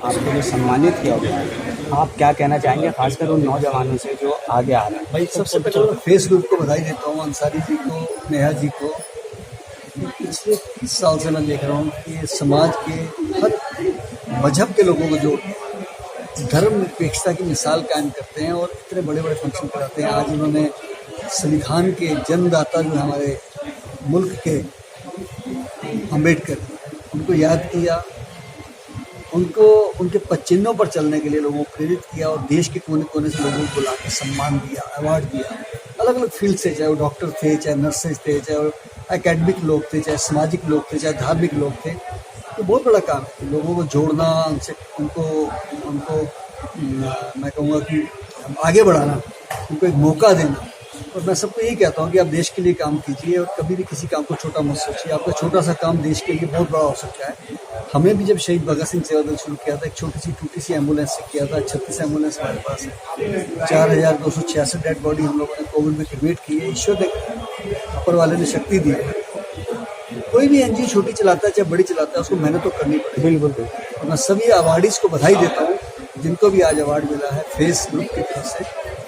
आपको जो सम्मानित किया गया है, आप क्या कहना चाहेंगे खासकर उन नौजवानों से जो आगे आ रहे हैं? भाई सबसे पहले मैं फेस ग्रुप को बधाई देता हूँ, अंसारी जी को, नेहा जी को। पिछले 30 साल से मैं देख रहा हूँ कि समाज के हर मजहब के लोगों को जो धर्म निरपेक्षता की मिसाल कायम करते हैं और इतने बड़े बड़े फंक्शन कराते हैं। आज उन्होंने संविधान के जन्मदाता जो हमारे मुल्क के अम्बेडकर, उनको याद किया, उनको उनके पदचिन्हों पर चलने के लिए लोगों को प्रेरित किया और देश के कोने कोने से लोगों को बुला के सम्मान दिया, अवार्ड दिया। अलग अलग फील्ड से, चाहे वो डॉक्टर थे, चाहे नर्सेज थे, चाहे वो एकेडमिक लोग थे, चाहे सामाजिक लोग थे, चाहे धार्मिक लोग थे। तो बहुत बड़ा काम है लोगों को जोड़ना, उनसे उनको मैं कहूँगा कि आगे बढ़ाना, उनको एक मौका देना। और मैं सबको यही कहता हूँ कि आप देश के लिए काम कीजिए और कभी भी किसी काम को छोटा मत सोचिए। आपका छोटा सा काम देश के लिए बहुत बड़ा हो सकता है। हमें भी जब शहीद भगत सिंह सेवा दल शुरू किया था, एक छोटी सी टूटी सी एम्बुलेंस से किया था। 36 एम्बुलेंस हमारे पास है, 4286 डेड बॉडी हम लोगों ने कोविड में क्रिएट की है। ईश्वर ने, ऊपर वाले ने शक्ति दी है। कोई भी एनजीओ छोटी चलाता है चाहे बड़ी चलाता है, उसको मेहनत तो करनी पड़ेगी। बिल्कुल। और मैं सभी अवार्डीज को बधाई देता हूँ जिनको भी आज अवार्ड मिला है फेस ग्रुप की तरफ से,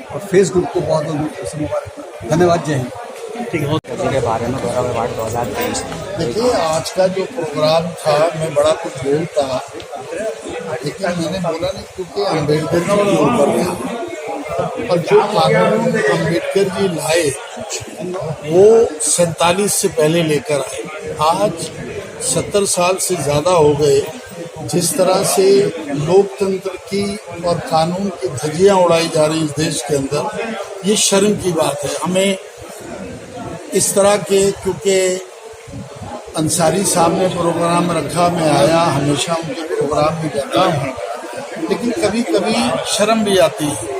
और फेस ग्रुप को बहुत बहुत तरफ से मुबारकबाद। धन्यवाद, जय हिंद। ठीक है, के बारे में गौरव अवार्ड 2023। देखिए, आज का जो प्रोग्राम था, मैं बड़ा कुछ बोलता, लेकिन मैंने बोला नहीं क्योंकि अम्बेडकर जी के ऊपर था। और जो कानून अम्बेडकर जी लाए वो 47 से पहले लेकर आए। आज 70 साल से ज़्यादा हो गए। जिस तरह से लोकतंत्र की और कानून की धज्जियाँ उड़ाई जा रही इस देश के अंदर, ये शर्म की बात है। हमें इस तरह के, क्योंकि अंसारी साहब ने प्रोग्राम रखा, मैं आया, हमेशा उनके प्रोग्राम में जाता हूँ, लेकिन कभी कभी शर्म भी आती है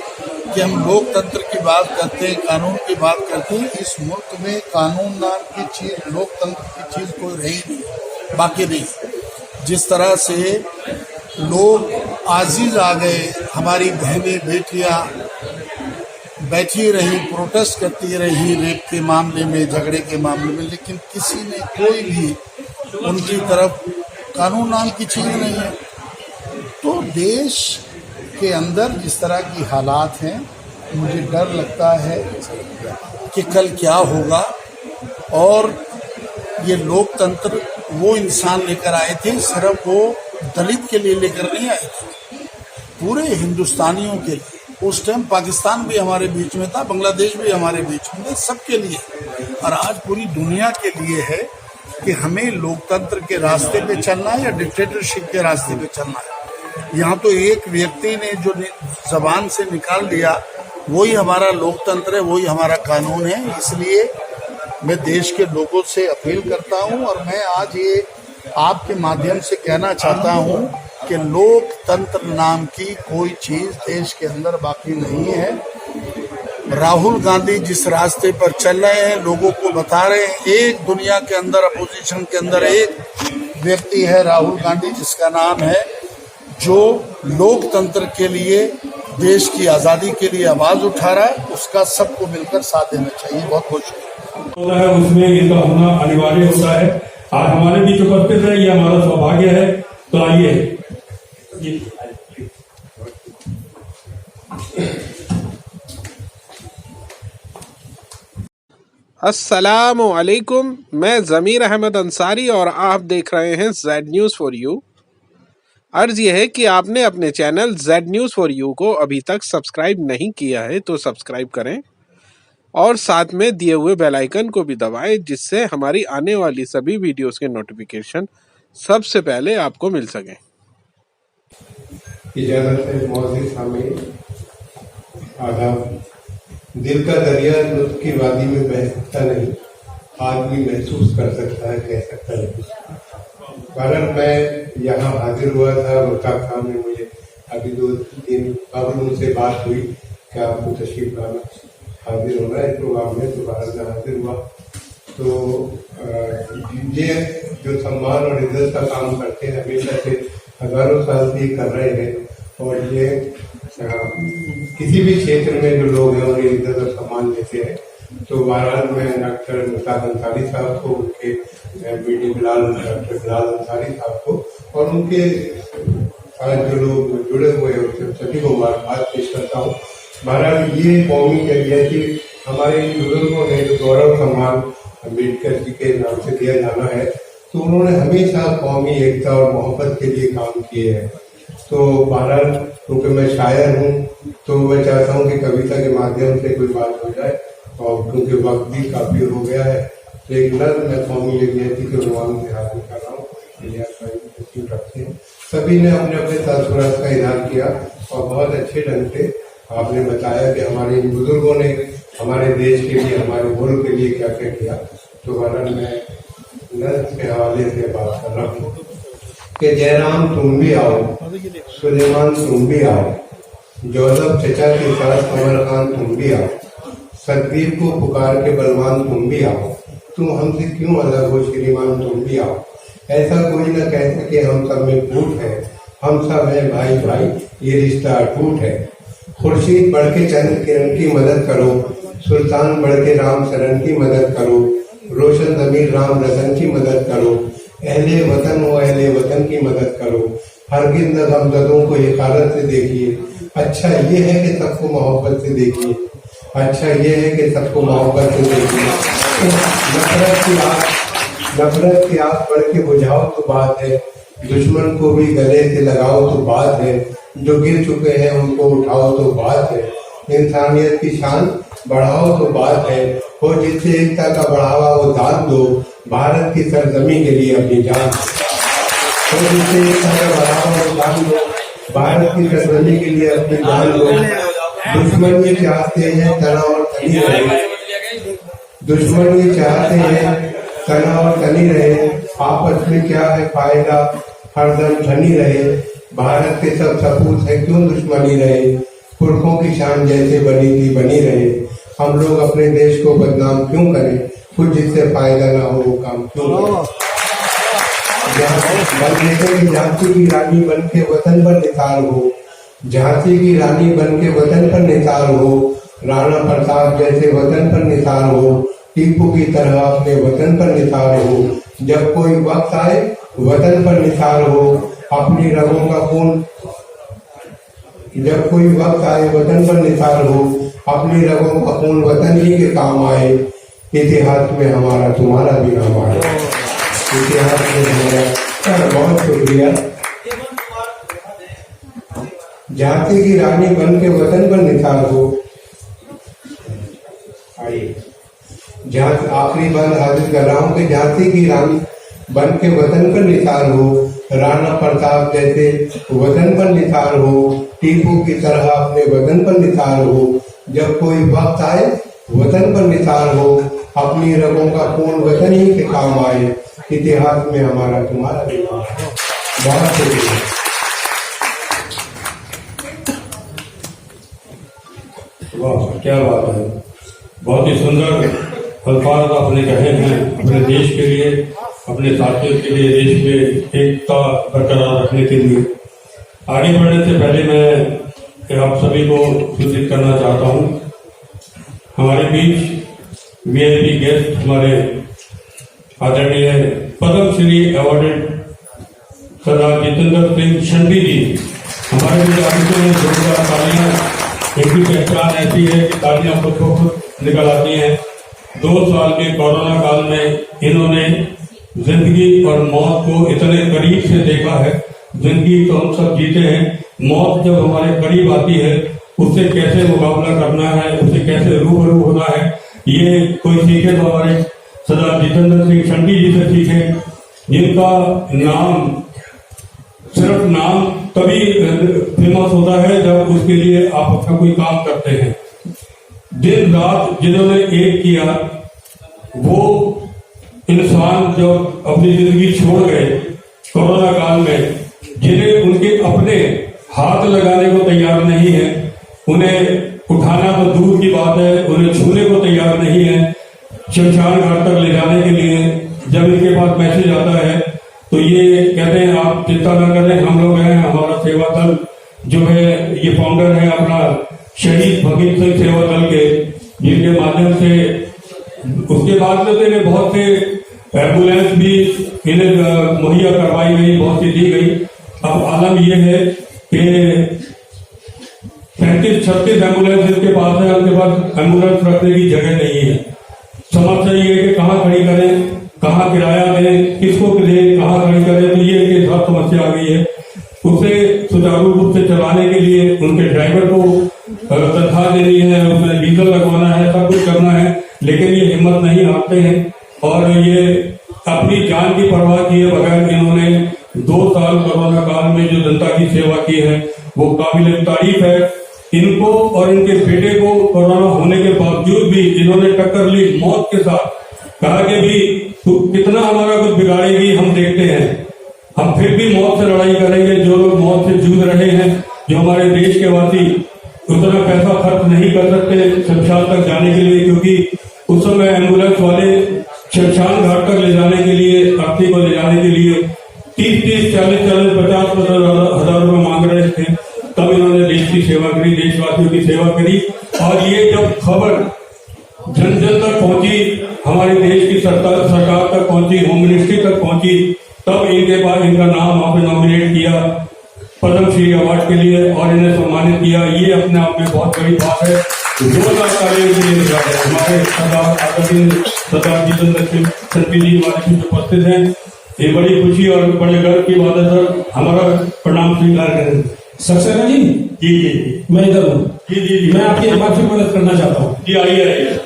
कि हम लोकतंत्र की बात करते हैं, कानून की बात करते हैं। इस मुल्क में कानून नाम की चीज़, लोकतंत्र की चीज़ कोई रही नहीं, बाकी नहीं। जिस तरह से लोग आजीज आ गए, हमारी बहनें बेटियां बैठी रही, प्रोटेस्ट करती रही रेप के मामले में, झगड़े के मामले में, लेकिन किसी ने, कोई भी उनकी तरफ, कानून नाम की चीज़ नहीं है। तो देश के अंदर जिस तरह की हालात हैं, मुझे डर लगता है कि कल क्या होगा। और ये लोकतंत्र वो इंसान लेकर आए थे, सिर्फ वो दलित के लिए लेकर नहीं आए थे, पूरे हिंदुस्तानियों के लिए। उस टाइम पाकिस्तान भी हमारे बीच में था, बांग्लादेश भी हमारे बीच में था, सबके लिए। और आज पूरी दुनिया के लिए है कि हमें लोकतंत्र के रास्ते पे चलना है या डिक्टेटरशिप के रास्ते पे चलना है। यहाँ तो एक व्यक्ति ने जो जबान से निकाल दिया, वही हमारा लोकतंत्र है, वही हमारा कानून है। इसलिए मैं देश के लोगों से अपील करता हूँ, और मैं आज ये आपके माध्यम से कहना चाहता हूँ कि लोकतंत्र नाम की कोई चीज़ देश के अंदर बाकी नहीं है। राहुल गांधी जिस रास्ते पर चल रहे हैं, लोगों को बता रहे हैं, एक दुनिया के अंदर, अपोजिशन के अंदर एक व्यक्ति है राहुल गांधी, जिसका नाम है, जो लोकतंत्र के लिए, देश की आज़ादी के लिए आवाज़ उठा रहा है। उसका सबको मिलकर साथ देना चाहिए। बहुत बहुत शुक्रिया। है उसमें इनका होना अनिवार्य होता है। आज हमारे बीच उपस्थित है, ये हमारा सौभाग्य है। तो आइए अस्सलामु अलैकुम, मैं ज़मीर अहमद अंसारी और आप देख रहे हैं जेड न्यूज़ फॉर यू। अर्ज़ यह है कि आपने अपने channel Z news for you को अभी तक सब्सक्राइब नहीं किया है तो सब्सक्राइब करें और साथ में दिए हुए बेल आइकन को भी दबाएं, जिससे हमारी आने वाली सभी वीडियोस के नोटिफिकेशन सबसे पहले आपको मिल सकें। इजाजत है मौजूद सामने आदाब। दिल का दरिया लुत्फ की वादी में बह सकता नहीं, आदमी महसूस कर सकता है, कह सकता नहीं। कारण मैं यहाँ हाजिर हुआ था, मुल्ताक साहब ने मुझे अभी 2 दिन कबल उनसे बात हुई कि आपको तशरीफ लाना, हाजिर होना है प्रोग्राम में, दोबारा से हाजिर हुआ। तो ये जो सम्मान और इज्जत का काम करते हैं, हमेशा से हजारों साल से कर रहे हैं, और ये किसी भी क्षेत्र में जो लोग हैं उन्हें इज्जत और सम्मान देते हैं। तो बहरहाल मैं डॉक्टर मुस्ताक अंसारी साहब को, उनके डॉक्टर बिलाल अंसारी साहब को और उनके आज जो लोग जुड़े हुए हैं उनसे सभी को मुबारकबाद पेश करता हूँ। बहरहाल ये कौमी जरिया कि हमारे इन बुजुर्गों ने जो गौरव सम्मान अम्बेडकर जी के नाम से दिया जाना है, तो उन्होंने हमेशा कौमी एकता और मोहब्बत के लिए काम किए हैं। तो बहरहाल क्योंकि मैं शायर हूँ तो मैं चाहता हूँ कि कविता के माध्यम से कोई बात हो जाए, और क्योंकि वक्त भी काफी हो गया है तो एक नज़्म मैं कौमी यकजहती के उन्वान से हासिल कर रहा हूँ। रखते हैं सभी ने अपने अपने तासुरात का इजहार किया और बहुत अच्छे ढंग से आपने बताया कि हमारे इन बुजुर्गों ने हमारे देश के लिए, हमारे मुल्क के लिए क्या क्या किया। तो बहरहाल मैं नज़्म के हवाले से बात कर रहा हूँ कि जयराम तुम भी आओ, सुलेमान तुम भी आओ, जोसफ चचा के साथ कमर खान तुम भी आओ, सतबीर को पुकार के बलवान तुम भी आओ, तुम हमसे क्यों अलग हो श्रीमान तुम भी आओ। ऐसा कोई न कह सके हम सब में फूट है, हम सब है भाई भाई ये रिश्ता अटूट है। खुर्शीद बढ़ के चंद्र किरण की मदद करो, सुल्तान बढ़ के राम शरण की मदद करो, रोशन ज़मीर राम रतन की मदद करो, अहले वतन हो अहले वतन की मदद करो। हरगिज़ न गमज़दों को हिकारत से देखिए, अच्छा ये है कि सबको मोहब्बत से देखिए, अच्छा ये है कि सबको मोहब्बत से देखिए। नफरत की आग बढ़ के बुझाओ तो बात है, दुश्मन को भी गले से लगाओ तो बात है, जो गिर चुके हैं उनको उठाओ तो बात है, इंसानियत की शान बढ़ाओ तो बात है, हो जिससे एकता का बढ़ावा वो दान दो, भारत की सरजमी के लिए अपनी जान हो, जिससे एकता का बढ़ावा वो दान दो, भारत की सरजमी के लिए अपनी जान दो। दुश्मन ये चाहते हैं तनाव और तनी रहे, दुश्मन ये चाहते हैं तनाव और तनी रहे, आपस में क्या है फायदा हरदम धनी रहे, भारत के सब सपूत है क्यों दुश्मनी रहे, पुरखों की शान जैसे बनी थी बनी रहे, हम लोग अपने देश को बदनाम क्यों करें, कुछ जिससे फायदा ना हो वो काम क्यों करें। झांसी की रानी बन के वतन पर निसार हो, झांसी की रानी बन के वतन पर निसार हो, राणा प्रताप जैसे वतन पर निसार हो, टीपू की तरह अपने वतन पर निसार हो, जब कोई वक्त आए वतन पर निसार हो, अपनी रगों का खून जब कोई वक्त आए वतन पर निसार हो, अपनी रगों का खून वतन ही के काम आए, इतिहास में हमारा तुम्हारा भी नाम आए, इतिहास में हमारा। बहुत शुक्रिया। झांसी की रानी बन के वतन पर निसार हो, आइए आखिरी बात हाजिर कर रहा हूँ कि झांसी की रानी बन के वतन पर निसार हो, राणा प्रताप जैसे वतन पर निसार हो, टीपू की तरह अपने वतन पर निसार हो, जब कोई वक्त आए वतन पर निसार हो, अपनी रगों का खून वतन ही के काम आए, इतिहास में हमारा तुम्हारा भी नाम। बहुत शुक्रिया। वाह क्या बात है, बहुत ही सुंदर अल्फाज आपने कहे हैं अपने देश के लिए, अपने साथियों के लिए, देश में एकता बरकरार रखने के लिए। आगे बढ़ने से पहले मैं आप सभी को सूचित करना चाहता हूँ, हमारे बीच वीआईपी गेस्ट हमारे आदरणीय पद्मश्री अवार्डेड सरदार जितेंद्र सिंह शंडी जी हमारे बीच आगे हैं। जोरदार तालियां, इनकी पहचान ऐसी है कि तालियां खुद को खुद निकल आती हैं। 2 साल के कोरोना काल में इन्होंने जिंदगी और मौत को इतने करीब से देखा है। जिंदगी तो हम सब जीते हैं, मौत जब हमारे करीब आती है उससे कैसे मुकाबला करना है, उससे कैसे रूबरू होना है, ये कोई सीखे तो हमारे सरदार जितेंद्र सिंह शंडी जी से सीखे, जिनका नाम सिर्फ नाम तभी फेमस होता है जब उसके लिए आप अपना कोई काम करते हैं। दिन रात जिन्होंने एक किया, वो इंसान जो अपनी जिंदगी छोड़ गए कोरोना काल में, जिन्हें उनके अपने हाथ लगाने को तैयार नहीं है, उन्हें उठाना तो दूर की बात है, उन्हें छूने को तैयार नहीं है, शमशान घाट तक ले जाने के लिए जब इनके पास मैसेज आता है तो ये कहते हैं आप चिंता न करें, हम लोग हैं, हमारा सेवा दल जो है, ये फाउंडर है अपना शहीद भगत सिंह सेवा दल के, जिनके माध्यम से उसके बाद में इन्हें बहुत से एम्बुलेंस भी इन्हें मुहैया करवाई गई, बहुत सी दी गई। अब आलम ये है कि 35-36 एम्बुलेंस जिनके पास है, उनके पास एम्बुलेंस रखने की जगह नहीं है। समस्या ये है कि कहाँ खड़ी करें, कहाँ किराया दें, किसको दें, कहाँ खड़ी करें। तो ये एक बहुत समस्या आ गई है। उसे सुचारू रूप से चलाने के लिए उनके ड्राइवर को तनख्वाह देनी है, उसमें डीजल लगवाना है, सब कुछ करना है, लेकिन ये हिम्मत नहीं हारते हैं और ये अपनी जान की परवाह किए बगैर इन्होंने 2 साल कोरोना काल में जो जनता की सेवा की है वो काबिल तारीफ है। इनको और इनके बेटे को कोरोना होने के बावजूद भी इन्होंने टक्कर ली मौत के साथ। कहा कि भी तू कितना हमारा कुछ बिगाड़ेगी, हम देखते हैं, हम फिर भी मौत से लड़ाई करेंगे। जो लोग मौत से जूझ रहे हैं, जो हमारे देश के वासी उतना पैसा खर्च नहीं कर सकते शमशान तक जाने के लिए, क्योंकि उस समय एम्बुलेंस वाले शमशान घाट तक ले जाने के लिए, अर्थी को ले जाने के लिए 30-30, 40-40, 50-50 हजार रुपये मांग रहे थे। तब इन्होंने देश की सेवा करी, देशवासियों की सेवा करी। और ये जब खबर जन जन तक पहुंची, हमारे देश की सरकार तक पहुंची, होम मिनिस्ट्री तक पहुंची, तब इनके पास इनका नाम वहां पे नॉमिनेट किया पद्मश्री अवार्ड के लिए और इन्हें सम्मानित किया। ये अपने आप में बहुत बड़ी बात है। 2 लाख कार्य के लिए हमारे सरदार जितेंद्र सिंह सतपी जी हमारे बीच उपस्थित हैं। ये बड़ी खुशी और बड़े गर्व की बात है सर। हमारा प्रणाम स्वीकार करें। सक्सेना जी जी जी मैं इधर हूँ। जी मैं आपकी एक बार फिर मदद करना चाहता हूँ। जी आइए आइए।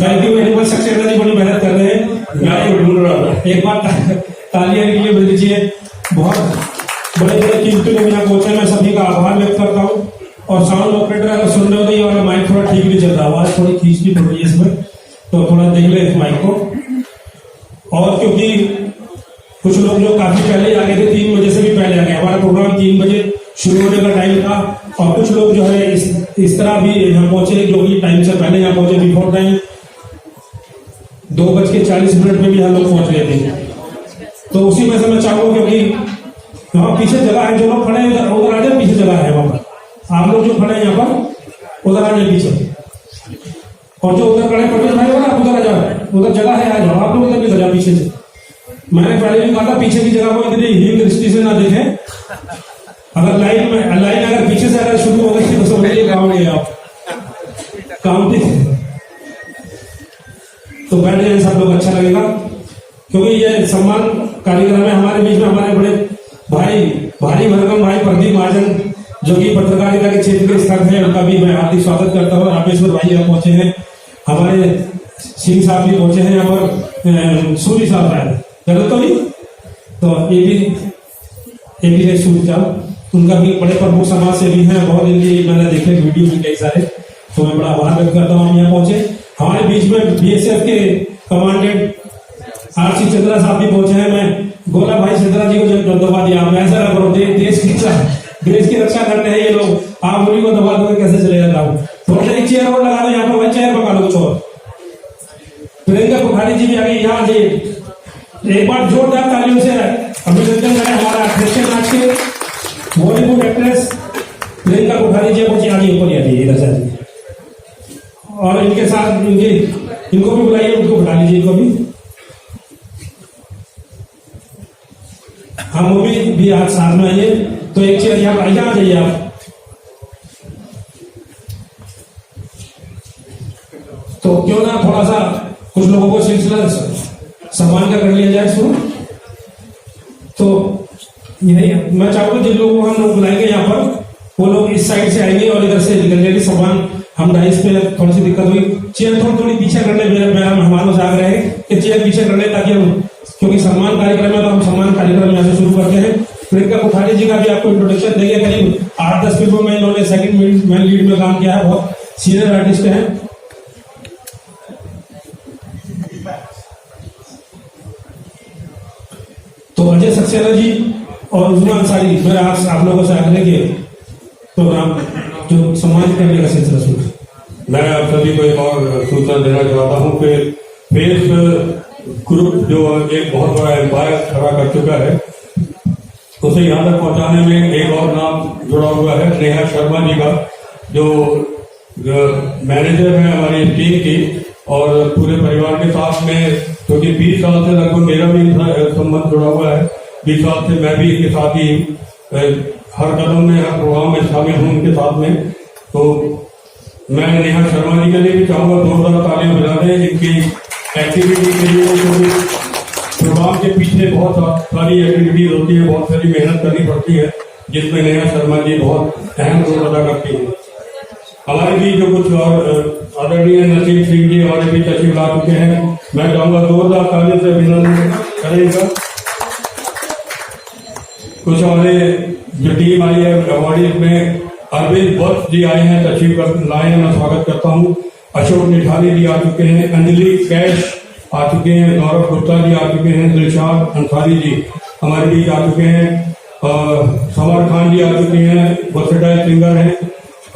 Thank you very much. Saxena ji बड़ी मेहनत कर रहे हैं। मैं आपको ढूंढ रहा था। एक बार तालियां के लिए मिल दीजिए। बहुत बड़े बड़े कीमती लोग यहाँ पहुंचे, मैं सभी का आभार व्यक्त करता हूँ। और साउंड ऑपरेटर अगर सुन रहे हो तो ये वाला माइक थोड़ा ठीक नहीं चल रहा, आवाज थोड़ी खींचनी पड़ रही है इसमें, तो थोड़ा देख ले इस माइक को। और क्योंकि कुछ लोग जो काफी पहले आ गए थे, 3 बजे से भी पहले आ गए, हमारा प्रोग्राम 3 बजे शुरू होने का टाइम था। और कुछ लोग जो है इस तरह भी यहाँ पहुंचे जो कि टाइम से पहले यहाँ पहुंचे, बिफोर टाइम 2:40 में भी हम लोग पहुंच गए थे। तो उसी में से मैं चाहूंगा, क्योंकि वहाँ पीछे जगह है, जो लोग खड़े हैं उधर आ जाए, पीछे जगह है वहां पर। आप लोग जो खड़े हैं यहाँ पर उधर आ जाए पीछे, और जो उधर खड़े पटेल भाई हो ना, आप उधर आ जाओ, उधर जगह है, आ जाओ। आप लोग उधर भी आ जाओ पीछे से। मैंने पहले भी कहा था पीछे की जगह को इतनी हीन दृष्टि से ना देखें। अगर लाइन अगर पीछे से अगर शुरू हो गई तो समझिए गाओगे आप काउंटिंग। तो बैठ जाए सब लोग, अच्छा लगेगा। क्योंकि ये सम्मान कार्यक्रम है हमारे बीच में हमारे बड़े भाई भारी भरकम भाई प्रदीप महाजन, जो कि पत्रकारिता के क्षेत्र के स्तर है, उनका भी मैं हार्दिक स्वागत करता हूँ। रामेश्वर भाई यहाँ पहुंचे हैं, हमारे सिंह साहब भी पहुंचे हैं यहाँ पर, सूर्य साहब आए गलत तो नहीं, तो ये भी है सूर्य साहब, उनका भी बड़े प्रमुख समाज सेवी हैं। बहुत इनकी मैंने देखे वीडियो भी कई सारे, तो मैं बड़ा आभार व्यक्त करता हूँ। हम यहाँ पहुंचे, हमारे बीच में बीएसएफ के कमांडेंट आरसी चंद्रा साहब भी पहुंचे हैं। मैं गोला भाई चंद्रा जी को जब दबा दिया, आप ऐसा ना करो, देश की रक्षा करते हैं ये लोग, आप उन्हीं को दबा दो कैसे चलेगा काम। थोड़ा एक चेयर और लगा दो यहाँ पर, वही चेयर पका लो कुछ और। प्रियंका कुठारी जी भी आ गई यहाँ जी, एक बार जोरदार तालियों से अभिनंदन करें हमारा क्रिश्चियन नाच के बॉलीवुड एक्ट्रेस प्रियंका कुठारी जी पहुंची। आगे ऊपर आ जाइए इधर से, और इनके साथ इनको भी बुलाइए, उनको बुला लीजिए, इनको भी। हम वो भी आज साथ में आइए। तो एक चेयर यहाँ आ जाइए आप। तो क्यों ना थोड़ा सा कुछ लोगों को सिलसिला सम्मान का कर लिया जाए शुरू। तो यही मैं चाहूंगा जिन लोगों को हम लोग बुलाएंगे यहाँ पर, वो लोग इस साइड से आएंगे और इधर से निकलेंगे। सम्मान हम डाइस पे थोड़ी सी दिक्कत हुई, चेयर थोड़ी पीछे करने मेरा मेहमानों से आग्रह है कि चेयर पीछे कर ले, ताकि हम, क्योंकि सम्मान कार्यक्रम है तो हम सम्मान कार्यक्रम यहाँ से शुरू करते हैं। प्रियंका कुठारी जी का भी आपको इंट्रोडक्शन देंगे। करीब 8-10 फिल्मों में इन्होंने सेकंड मैन लीड में काम किया है, बहुत सीनियर आर्टिस्ट हैं। तो अजय सक्सेना जी और उस्मान अंसारी, मेरा आप लोगों से आग्रह के प्रोग्राम जो सम्मानित करने का सिलसिला शुरू। मैं आप सभी को एक और सूचना देना चाहता हूँ कि फेस ग्रुप जो एक बहुत बड़ा एम्पायर खड़ा कर चुका है, उसे यहाँ तक पहुंचाने में एक और नाम जुड़ा हुआ है, नेहा शर्मा जी का, जो मैनेजर है हमारी टीम की, और पूरे परिवार के साथ में, क्योंकि 20 साल से लगभग मेरा भी संबंध जुड़ा हुआ है, 20 साल से मैं भी इनके साथ ही, हर कदम में, हर प्रोग्राम में शामिल हूँ उनके साथ में। तो मैं नेहा शर्मा जी के लिए भी चाहूँगा जोरदार तालियां बजा दें इनकी एक्टिविटी के लिए। प्रोग्राम के पीछे बहुत सारी एक्टिविटीज होती है, बहुत सारी मेहनत करनी पड़ती है, जिसमें नेहा शर्मा जी बहुत अहम रोल अदा करती हैं। हमारे भी जो कुछ और आदरणीय नसीम सिंह जी हमारे बीच तशरीफ ला चुके हैं, मैं चाहूँगा जोरदार तालियों से अभिनंदन करेगा। कुछ हमारे जो टीम आई है अवार्डीज में अरविंद वत्स जी आए हैं, तशरीफ लाए हैं, मैं स्वागत करता हूँ। अशोक निठानी जी आ चुके हैं, अंजलि कैश आ चुके हैं, गौरव गुप्ता जी आ चुके हैं, दिलशाद अंसारी जी हमारे बीच आ चुके हैं, समर खान जी आ चुके हैं, वर्सेटाइल सिंगर हैं।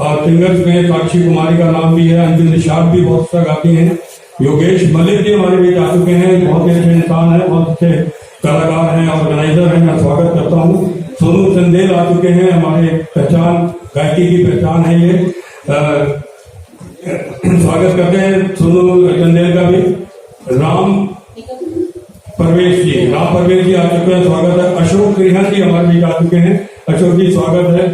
सिंगर्स में साक्षी कुमारी का नाम भी है, अंजुम निशाद भी बहुत अच्छा गाती हैं, योगेश मलिक जी हमारे बीच आ चुके हैं, बहुत ही अच्छे इंसान है, बहुत अच्छे कलाकार हैं, ऑर्गेनाइजर हैं, मैं स्वागत करता हूँ। सोनू चंदेल आ चुके हैं, हमारे पहचान, गायकी की पहचान है ये, स्वागत करते हैं सोनू चंदेल का भी। राम परवेश जी आ चुके हैं, स्वागत है। अशोक रिहन जी हमारे बीच आ चुके हैं, अशोक जी स्वागत है।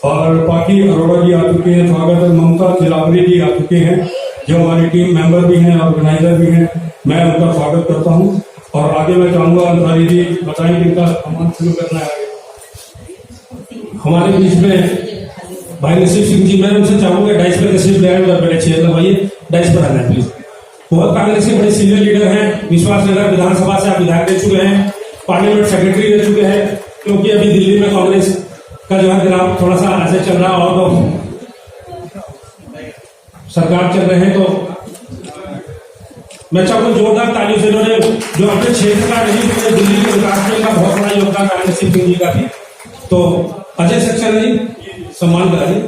और पाकी अरोड़ा जी आ चुके हैं, स्वागत है। ममता चिलावरी जी आ चुके हैं, जो हमारी टीम मेंबर भी हैं, ऑर्गेनाइजर भी हैं, मैं उनका स्वागत करता हूँ। और आगे मैं चाहूंगा अंसारी जी बताएंगे इनका सम्मान शुरू करना है। हमारे बीच में भाई नसीब सिंह जी, मैं उनसे चाहूंगा डाइस पर तशरीफ ले आए, मेरे चेयर लगाइए, डाइस पर आना है प्लीज। बहुत कांग्रेस के बड़े सीनियर लीडर हैं, विश्वास नगर विधानसभा से आप विधायक रह चुके हैं, पार्लियामेंट सेक्रेटरी रह चुके हैं, क्योंकि अभी दिल्ली में कांग्रेस का जो है ग्राफ थोड़ा सा ऐसे चल रहा, और तो सरकार चल रहे हैं। तो मैं चाहूंगा जोरदार तालियों से, इन्होंने जो अपने क्षेत्र का नहीं, तो दिल्ली के विकास में का बहुत बड़ा योगदान कांग्रेस सिंह जी का भी। तो अजय सक्सेना जी सम्मान कराइए।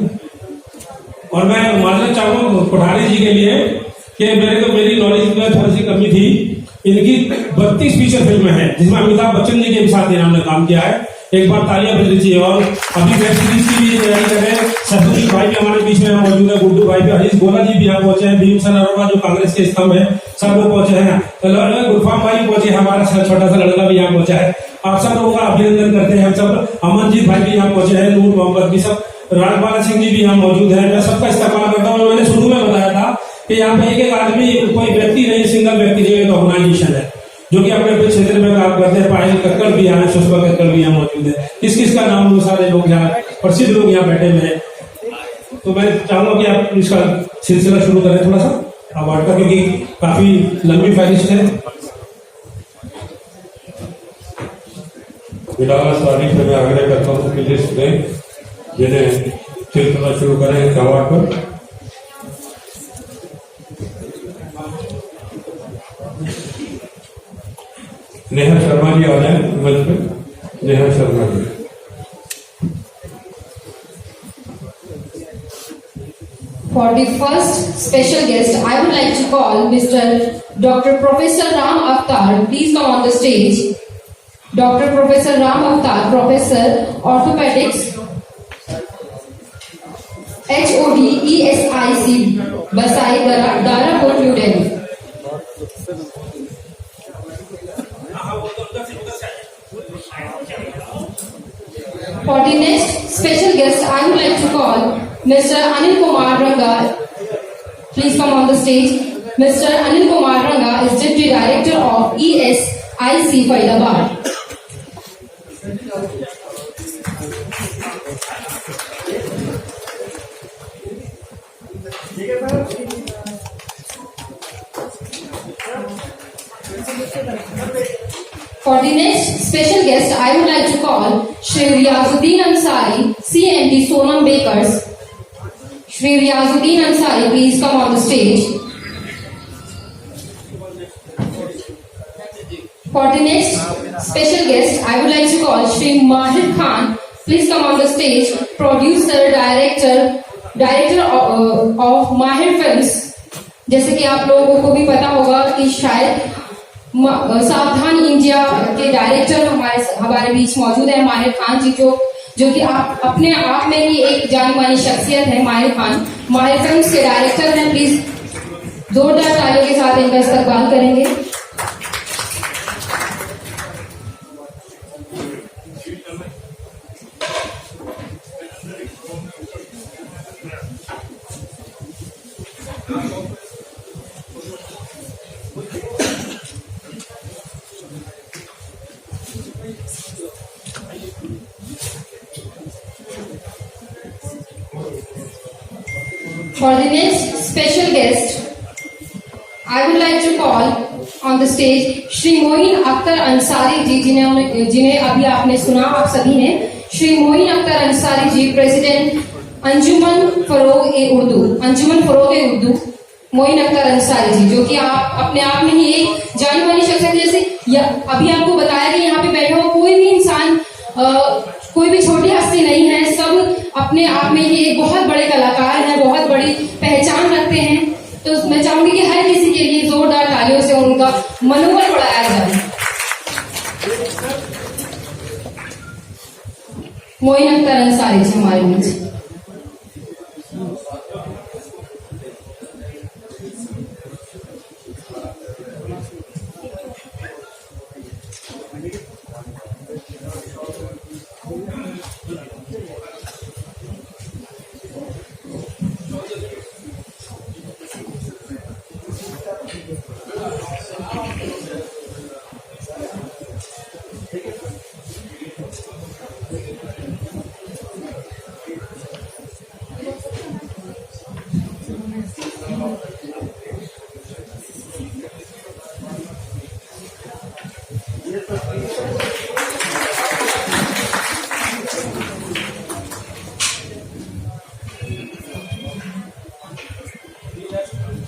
और मैं मानना चाहूंगा कोठारी जी के लिए कि मेरी नॉलेज में थोड़ी सी कमी थी। इनकी 32 फीचर फिल्में हैं, जिसमें अमिताभ बच्चन जी के साथ इन्होंने काम किया है। एक बार तालियां बज लीजिए। और अभी वेब सीरीज की भी तैयारी कर रहे हैं। सतुजीत भाई भी हमारे बीच में मौजूद है, गुड्डू भाई भी, हरीश गोला जी भी यहाँ पहुंचे हैं, भीमसेन अरोड़ा जो कांग्रेस के स्तंभ है, सब लोग पहुंचे हैं। गुरफाम भाई पहुंचे, हमारा छोटा सा लड़का भी यहाँ पहुंचा है। आप सब लोगों का अभिनंदन करते हैं हम सब। अमनजीत भाई भी यहाँ पहुंचे हैं, नूर मोहम्मद भी, सब राजपाल सिंह जी भी यहाँ मौजूद है। मैं सबका इस्तेमाल करता हूँ। मैंने शुरू में बताया था कि यहाँ पे एक आदमी, कोई व्यक्ति नहीं, सिंगल व्यक्ति नहीं, ऑर्गेनाइजेशन है जो कि अपने अपने क्षेत्र में काम करते हैं। पायल कक्कड़ भी यहाँ, सुषमा कक्कड़ भी यहाँ मौजूद है। किस किस का नाम, सारे लोग यहाँ, प्रसिद्ध लोग यहाँ बैठे हुए हैं। तो मैं चाहूंगा कि आप इसका सिलसिला शुरू करें थोड़ा सा अवार्ड का, क्योंकि काफी लंबी फहरिस्त है। बिलावल सारी से मैं आग्रह करता हूँ कि लिस्ट दें, जिन्हें सिलसिला शुरू करें इस अवार्ड पर। नेहा शर्मा जी आ जाए मंच पे। Neha Sharma ji. For the first special guest, I would like to call Mr. Dr. Professor Ram Akhtar. Please come on the stage. Dr. Professor Ram Akhtar, Professor Orthopedics, HOD ESIC, Basai, Darapur, New Delhi. For the next special guest, I would like to call Mr. Anil Kumar Ranga. Please come on the stage. Mr. Anil Kumar Ranga is Deputy Director of ESIC Faridabad. For the next special guest, I would like to call Shri Riazuddin Ansari, CMD Sonam Bakers. Shri Riazuddin Ansari, please come on the stage. For the next special guest, I would like to call Shri Mahir Khan. Please come on the stage. Producer, director of Mahir Films. जैसे कि आप लोगों को भी पता होगा कि शायद सावधान इंडिया के डायरेक्टर हमारे बीच मौजूद है माहिर खान जी, जो कि आप अपने आप में ही एक जानी मानी शख्सियत है। माहिर खान माहिर फिल्म्स के डायरेक्टर हैं। प्लीज जोरदार तालियों के साथ इनका इस्तकबाल करेंगे। For the next special guest, I would like to call on the stage Shri Moin Akhtar Ansari ji, जिन्हें अभी आपने सुना आप सभी ने। श्री मोइन अख्तर अंसारी जी, प्रेसिडेंट अंजुमन फरोग ए उर्दू मोइन अख्तर अंसारी जी, जो कि आप अपने आप में ही एक जानी मानी शख्सियत, जैसे अभी आपको बताया कि यहाँ पे बैठा हुआ कोई भी इंसान कोई भी छोटी हस्ती नहीं है, सब अपने आप में ही एक बहुत बड़े कलाकार हैं, बहुत बड़ी पहचान रखते हैं। तो मैं चाहूंगी कि हर किसी के लिए जोरदार तालियों से उनका मनोबल बढ़ाया जाए। मोइन अख्तर अंसारी जी हमारे बीच।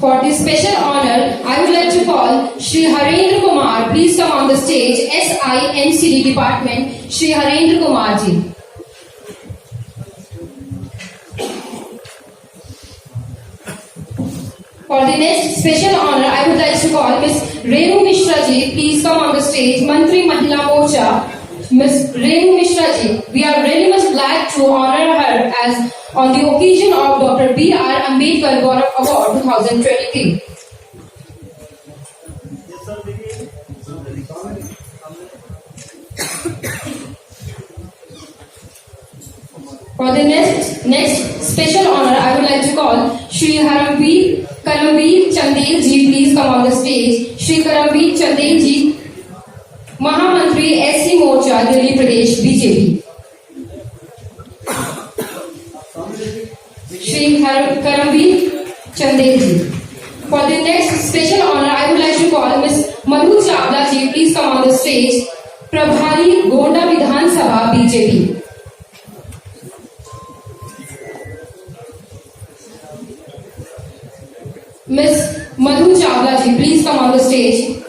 For this special honor, I would like to call Shri Harendra Kumar. Please come on the stage. SIMCD Department, Shri Harendra Kumar ji. For the next special honor, I would like to call Miss Renu Mishra ji. Please come on the stage. Mantri Mahila Morcha, Miss Renu Mishra ji. We are really much glad to honor her as on the occasion of Dr. B.R. Ambedkar Gaurav Award 2023. For the next special honor, I would like to call Shri Karamveer Chandel ji. Please come on the stage. Shri Karamveer Chandel ji, Mahamantri SC Morcha, Delhi Pradesh BJP. Shri Karamveer Chandel ji. For the next special honor, I would like to call Miss Madhu Chavla ji. Please come on the stage. Prabhari Gonda Vidhan Sabha BJP. Miss Madhu Chavla ji, please come on the stage.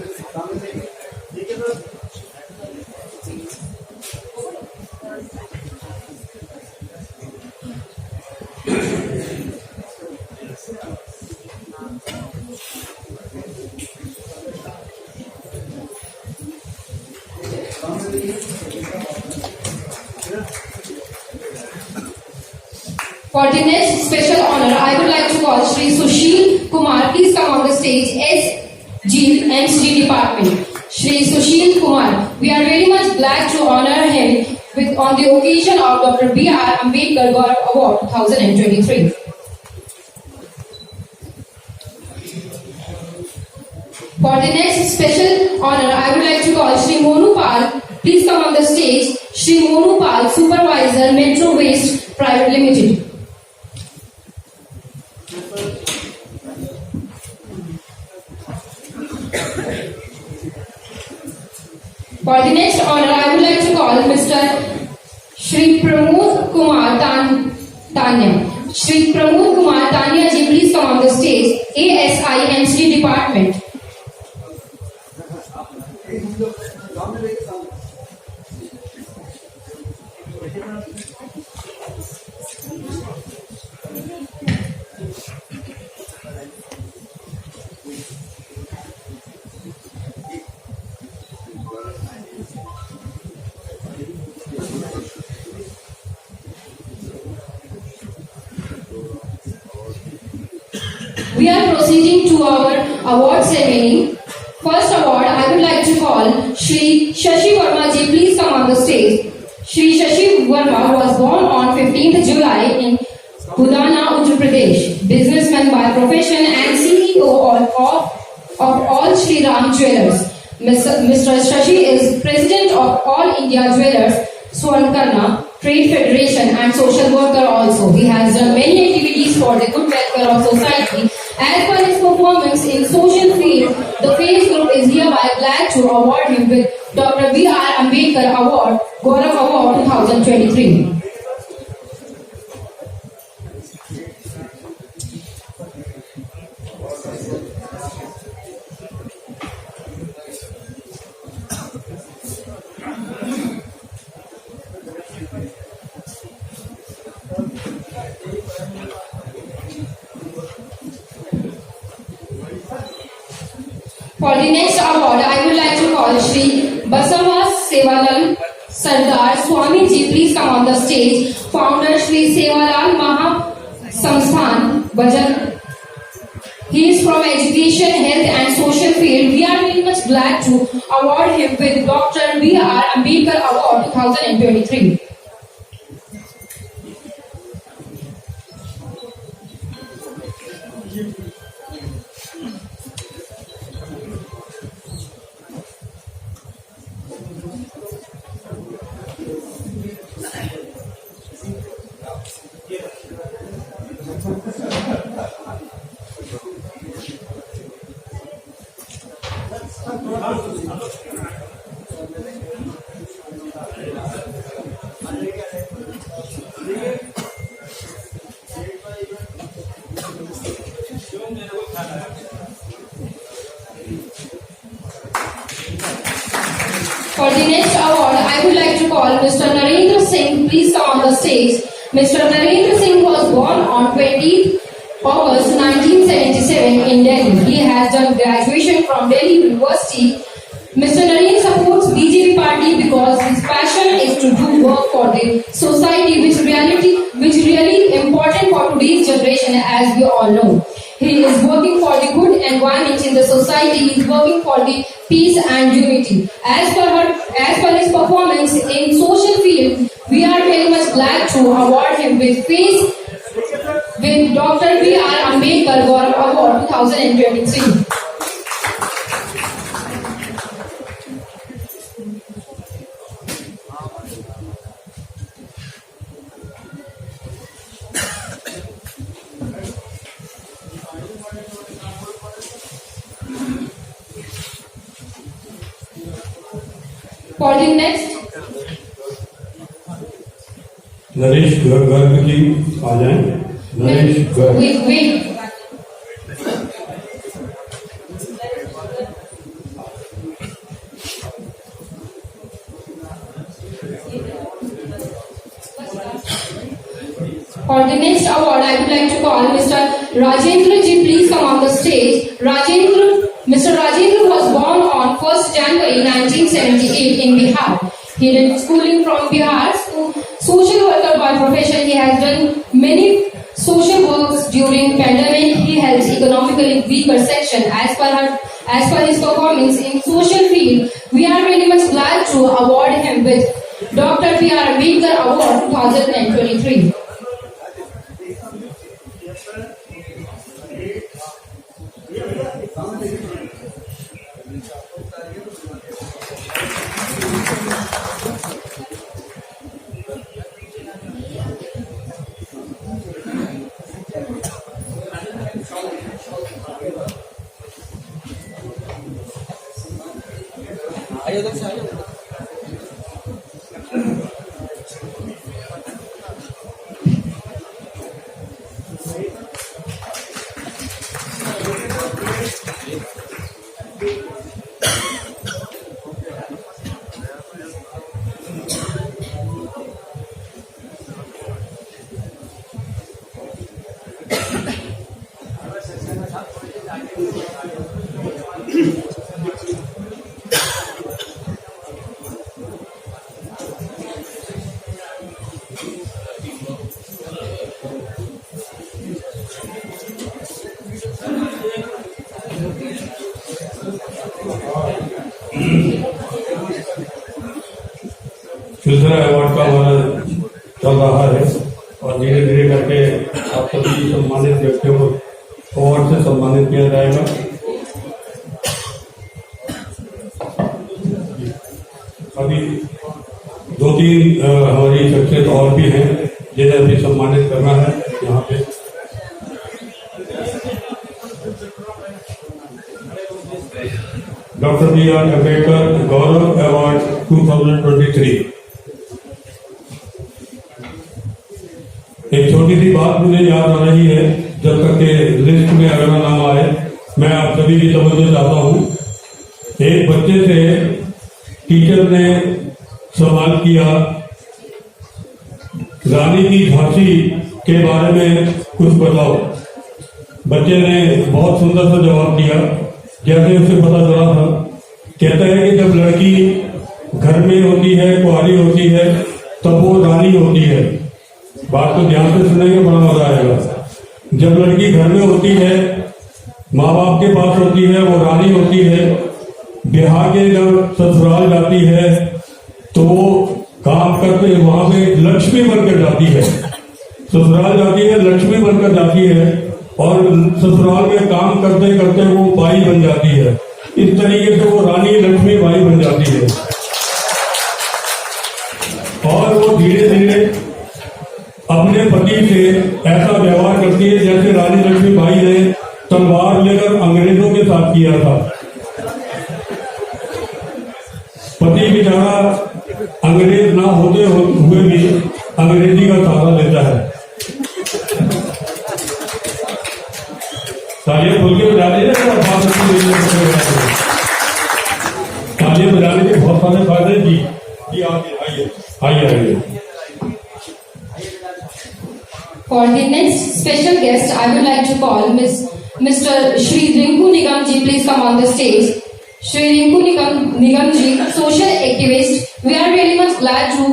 For the next special honor, I would like to call Shri Sushil Kumar. Please come on the stage. SG Department. Shri Sushil Kumar. We are very much glad to honor him on the occasion of Dr. B.R. Ambedkar Gaurav Award 2023. For the next special honor, I would like to call Shri Monu Pal. Please come on the stage. Shri Monu Pal, Supervisor, Metro Waste Private Limited. For the next honor, I would like to call Mr. Shri Pramod Kumar Tanya. Shri Pramod Kumar Tanya ji, please come on the stage. ASIMC Department. We are proceeding to our award ceremony. First award, I would like to call Shri Shashi Verma ji. Please come on the stage. Shri Shashi Verma was born on 15th July in Budana, Andhra Pradesh, businessman by profession and CEO of All Shri Ram Jewellers. Mr. Shashi is president of All India Jewellers Swarnakarna Trade Federation and social worker also. He has done many activities for the good welfare of society. As per his performance in social field, the FACE Group is hereby glad to award him with Dr. B.R. Ambedkar Award, Gaurav Award 2023. For the next award, I would like to call Shri Basava Sevalal Sardar Swami Ji. Please come on the stage. Founder Shri Sevalal Maha Samsthan Bhajan. He is from education, health and social field. We are very much glad to award him with Dr. B.R. Ambedkar Award 2023. For the next award, I would like to call Mr. Narendra Singh. Please come on the stage. Mr. Narendra Singh was born on 20th August 1977 in Delhi. He has done graduation from Delhi University. Mr. Narendra supports BJP party because his passion is to do work for the society, which really important for today's generation, as we all know. He is working for the good environment in the society. He is working for the peace and unity. As per his performance in social field, we are very much glad to award him with Dr. B.R. Ambedkar Gaurav Award 2023. For the next, Naresh Garg ji आ जाएं। Naresh Garg. wait. For the next award, I would like to call Mr. Rajendra Ji. Please come on the stage. Mr. Rajendra was born on 1st January 1978 in Bihar. He did schooling from Bihar. Social worker by profession. He has done many social works during pandemic. He helps economically weaker section. As per his performance in social field, we are very much glad to award him with Dr. B.R. Ambedkar Award 2023. दूसरा award का हमारा चल रहा है और धीरे धीरे करके आप सभी सम्मानित व्यक्तियों को अवार्ड से सम्मानित किया जाएगा। अभी 2-3 हमारी शख्सियत और भी हैं जिन्हें अभी सम्मानित करना है यहाँ पे। Doctor B.R. अम्बेडकर गौरव अवार्ड 2023। एक छोटी सी बात मुझे याद आ रही है, जब तक के लिस्ट में अगला नाम आए मैं आप सभी की तवज्जो चाहता हूँ। एक बच्चे से टीचर ने सवाल किया रानी की झांसी के बारे में कुछ बताओ। बच्चे ने बहुत सुंदर सा जवाब दिया, जैसे उसे पता चला था। कहता है कि जब लड़की घर में होती है, कुंवारी होती है, तब वो रानी होती है। बात को ध्यान से सुनेंगे, बड़ा मजा आएगा। जब लड़की घर में होती है, माँ बाप के पास होती है, वो रानी होती है। बिहार के जब ससुराल जाती है तो वो काम करते वहां पे लक्ष्मी बनकर जाती है। ससुराल जाती है लक्ष्मी बनकर जाती है और ससुराल में काम करते करते वो बाई बन जाती है। इस तरीके से वो रानी लक्ष्मी बाई बन जाती है और वो धीरे धीरे अपने पति से ऐसा व्यवहार करती है जैसे रानी लक्ष्मी बाई ने तलवार लेकर अंग्रेजों के साथ किया था। पति बेचारा अंग्रेज ना होते हुए भी अंग्रेजी का सहारा लेता है। तालियां खोल के बजा दीजिए। तालियां बजाने के बहुत सारे फायदे जी। आइए आइए आइए। For the next special guest, I would like to call Mr. Shri Rinku Nigam ji. Please come on the stage. Shri Rinku Nigam ji, social activist. We are really much glad to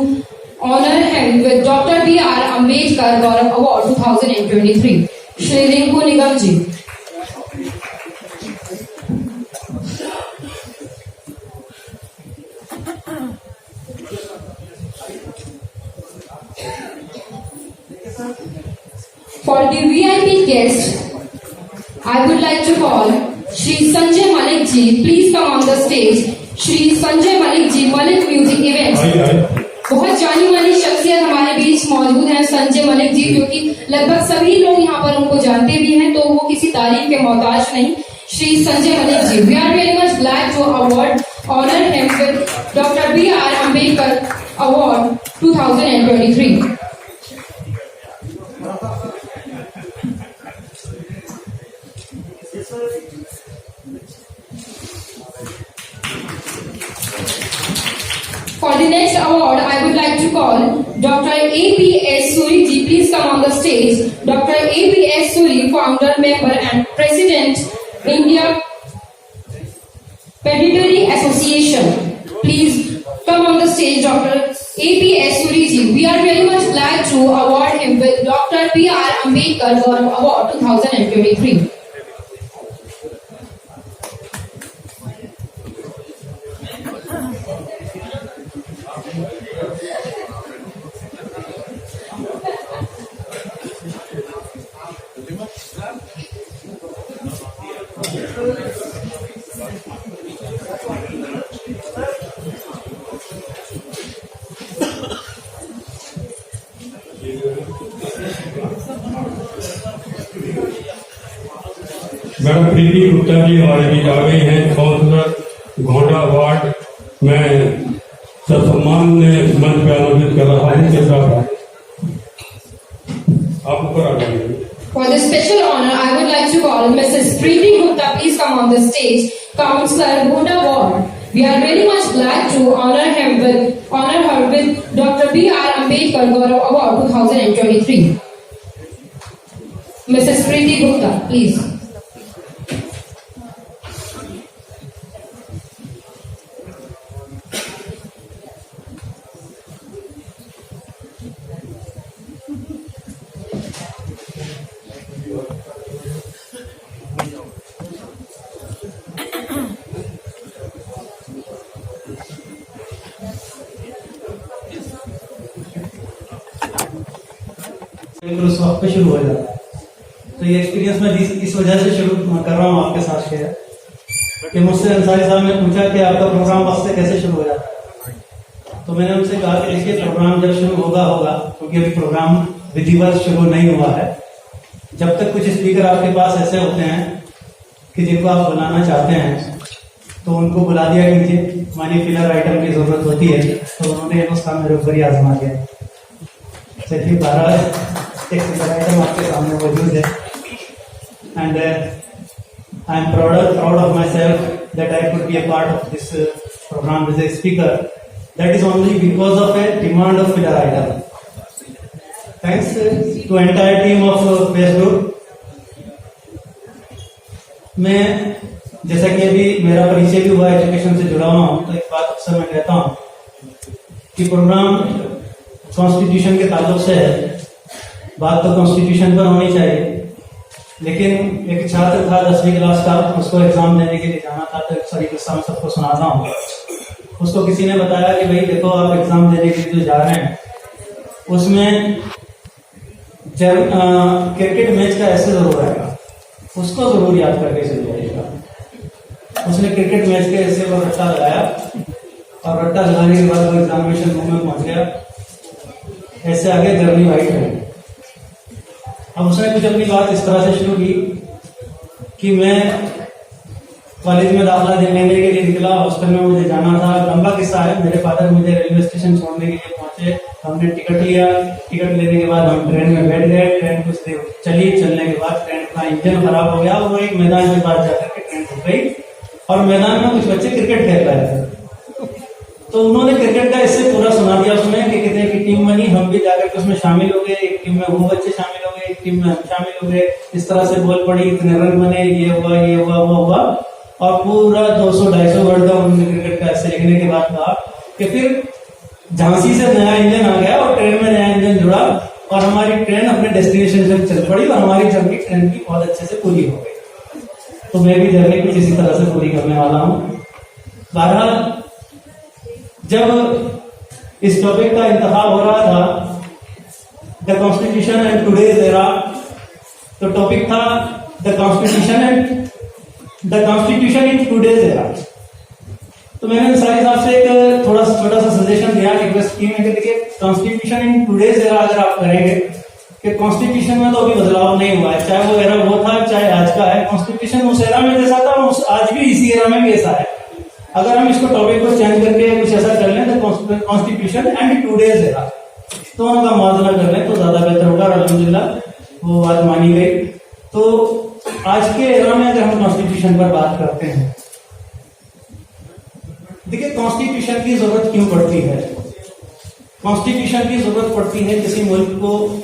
honor him with Dr. B.R. Ambedkar Gaurav Award 2023. Shri Rinku Nigam ji. For the VIP guest, I would like to call Shri Sanjay Malik ji. Please come on the stage. Shri Sanjay Malik ji, Malik Music Events. बहुत जानी मानी शख्सियत हमारे बीच मौजूद है संजय मलिक जी, क्योंकि लगभग सभी लोग यहाँ पर उनको जानते भी हैं, तो वो किसी तारीफ के मोहताज नहीं। Shri Sanjay Malik ji, we are very much glad to honor him with Dr. B.R. Ambedkar Award 2023. For the next award, I would like to call Dr. A.P.S. Suri ji. Please come on the stage. Dr. A.P.S. Suri, founder, member and president, India Pediatric Association. Please come on the stage, Dr. A.P.S. Suri ji. We are very much glad to award him with Dr. B.R. Ambedkar Award 2023. Madam प्रीति गुप्ता जी हमारे बीच आ गई हैं, counsellor घोड़ा ward में सम्मान मंच पे आयोजित कर रहा हूँ के साथ आप ऊपर आ जाइए। For this special honor, I would like to call Mrs. Preeti Gupta. Please come on the stage, Councillor Ghoda Ward. We are very much glad to honor her with Dr. B.R. Ambedkar Gaurav Award 2023. Mrs. Preeti Gupta, please. Microsoft पे शुरू हो जाता है। तो ये experience मैं इस वजह से शुरू कर रहा हूँ आपके साथ शेयर कि मुझसे अंसारी साहब ने पूछा कि आपका प्रोग्राम वक्त से कैसे शुरू हो जाता है। तो मैंने उनसे कहा कि देखिए प्रोग्राम जब शुरू होगा क्योंकि अभी प्रोग्राम विधिवत शुरू नहीं हुआ है, जब तक कुछ स्पीकर आपके पास ऐसे होते हैं कि जिनको आप बुलाना चाहते हैं तो उनको बुला दिया कीजिए। मानी फिलर आइटम की जरूरत होती है तो उन्होंने नुस्खा मेरे ऊपर ही आजमा दिया। चलिए 12 एक फिलर आइटम आपके सामने मौजूद है and I am proud of myself that I could be a part of this program as a speaker. That is only because of a demand of filler item. Thanks to entire team of Base Group. मैं जैसा कि अभी मेरा परिचय भी हुआ education से जुड़ा हुआ हूँ, तो एक बात अक्सर मैं कहता हूँ कि प्रोग्राम कॉन्स्टिट्यूशन के ताल्लुक से है। बात तो कॉन्स्टिट्यूशन पर होनी चाहिए, लेकिन एक छात्र था 10वीं क्लास का, उसको एग्जाम देने के लिए जाना था। तो एक सारी किस्सा मैं सबको सुनाता हूँ। उसको किसी ने बताया कि भाई देखो आप एग्जाम देने के लिए जो जा रहे हैं उसमें क्रिकेट मैच का ऐसे जरूर आएगा, उसको जरूर याद करके चल जाइएगा। उसने क्रिकेट मैच के ऐसे पर रट्टा लगाया और रट्टा लगाने के बाद वो एग्जामिनेशन रूम में पहुंच गया। ऐसे आगे जर्नी वाइट है। अब उसने कुछ अपनी बात इस तरह से शुरू की कि मैं कॉलेज में दाखिला लेने के लिए निकला, हॉस्टल में मुझे जाना था। लंबा किस्सा है। मेरे फादर मुझे रेलवे स्टेशन छोड़ने के लिए पहुंचे, हमने टिकट लिया। टिकट लेने के बाद हम ट्रेन में बैठ गए। ट्रेन कुछ देर चली, चलने के बाद ट्रेन का इंजन खराब हो गया। वो एक मैदान के पास जाकर के ट्रेन रुक गई और मैदान में कुछ बच्चे क्रिकेट खेल रहे थे। तो उन्होंने क्रिकेट का इससे पूरा सुना दिया उसमें कि कितने की टीम बनी, हम भी जाकर के उसमें शामिल हो गए। एक टीम में वो बच्चे शामिल हो गए, एक टीम में हम शामिल हो गए। इस तरह से बॉल पड़ी, इतने रन बने, ये हुआ वो हुआ और पूरा 200-250 वर्ड का उन्होंने क्रिकेट का ऐसे लिखने के बाद कहा कि फिर झांसी से नया इंजन आ गया और ट्रेन में नया इंजन जुड़ा और हमारी ट्रेन अपने डेस्टिनेशन से चल पड़ी और हमारी जर्नी ट्रेन की बहुत अच्छे से पूरी हो गई। तो मैं भी जर्नी कुछ इसी तरह से पूरी करने वाला हूँ। बहरहाल जब इस टॉपिक का इंतखाब हो रहा था, the constitution and today's era, तो टॉपिक था the constitution in today's era. तो मैंने सारे साहब से एक थोड़ा छोटा सा सजेशन दिया, रिक्वेस्ट की मैं कि देखिए कॉन्स्टिट्यूशन इन टुडेज एरा अगर आप करेंगे कि कॉन्स्टिट्यूशन में तो अभी बदलाव नहीं हुआ है, चाहे वो एरा वो था चाहे आज का है। कॉन्स्टिट्यूशन उस एरा में जैसा था आज भी इसी एरा में भी ऐसा है। अगर हम इसको टॉपिक को चेंज करके कुछ ऐसा कर लें तो कॉन्स्टिट्यूशन एंड टुडेज एरा तो उनका मौजूदा कर लें तो ज्यादा बेहतर होगा। अल्हम्दुलिल्लाह वो बात मानी गई। तो आज के एरा में अगर हम कॉन्स्टिट्यूशन पर बात करते हैं, देखिए कॉन्स्टिट्यूशन की जरूरत क्यों पड़ती है। कॉन्स्टिट्यूशन की जरूरत पड़ती है किसी मुल्क को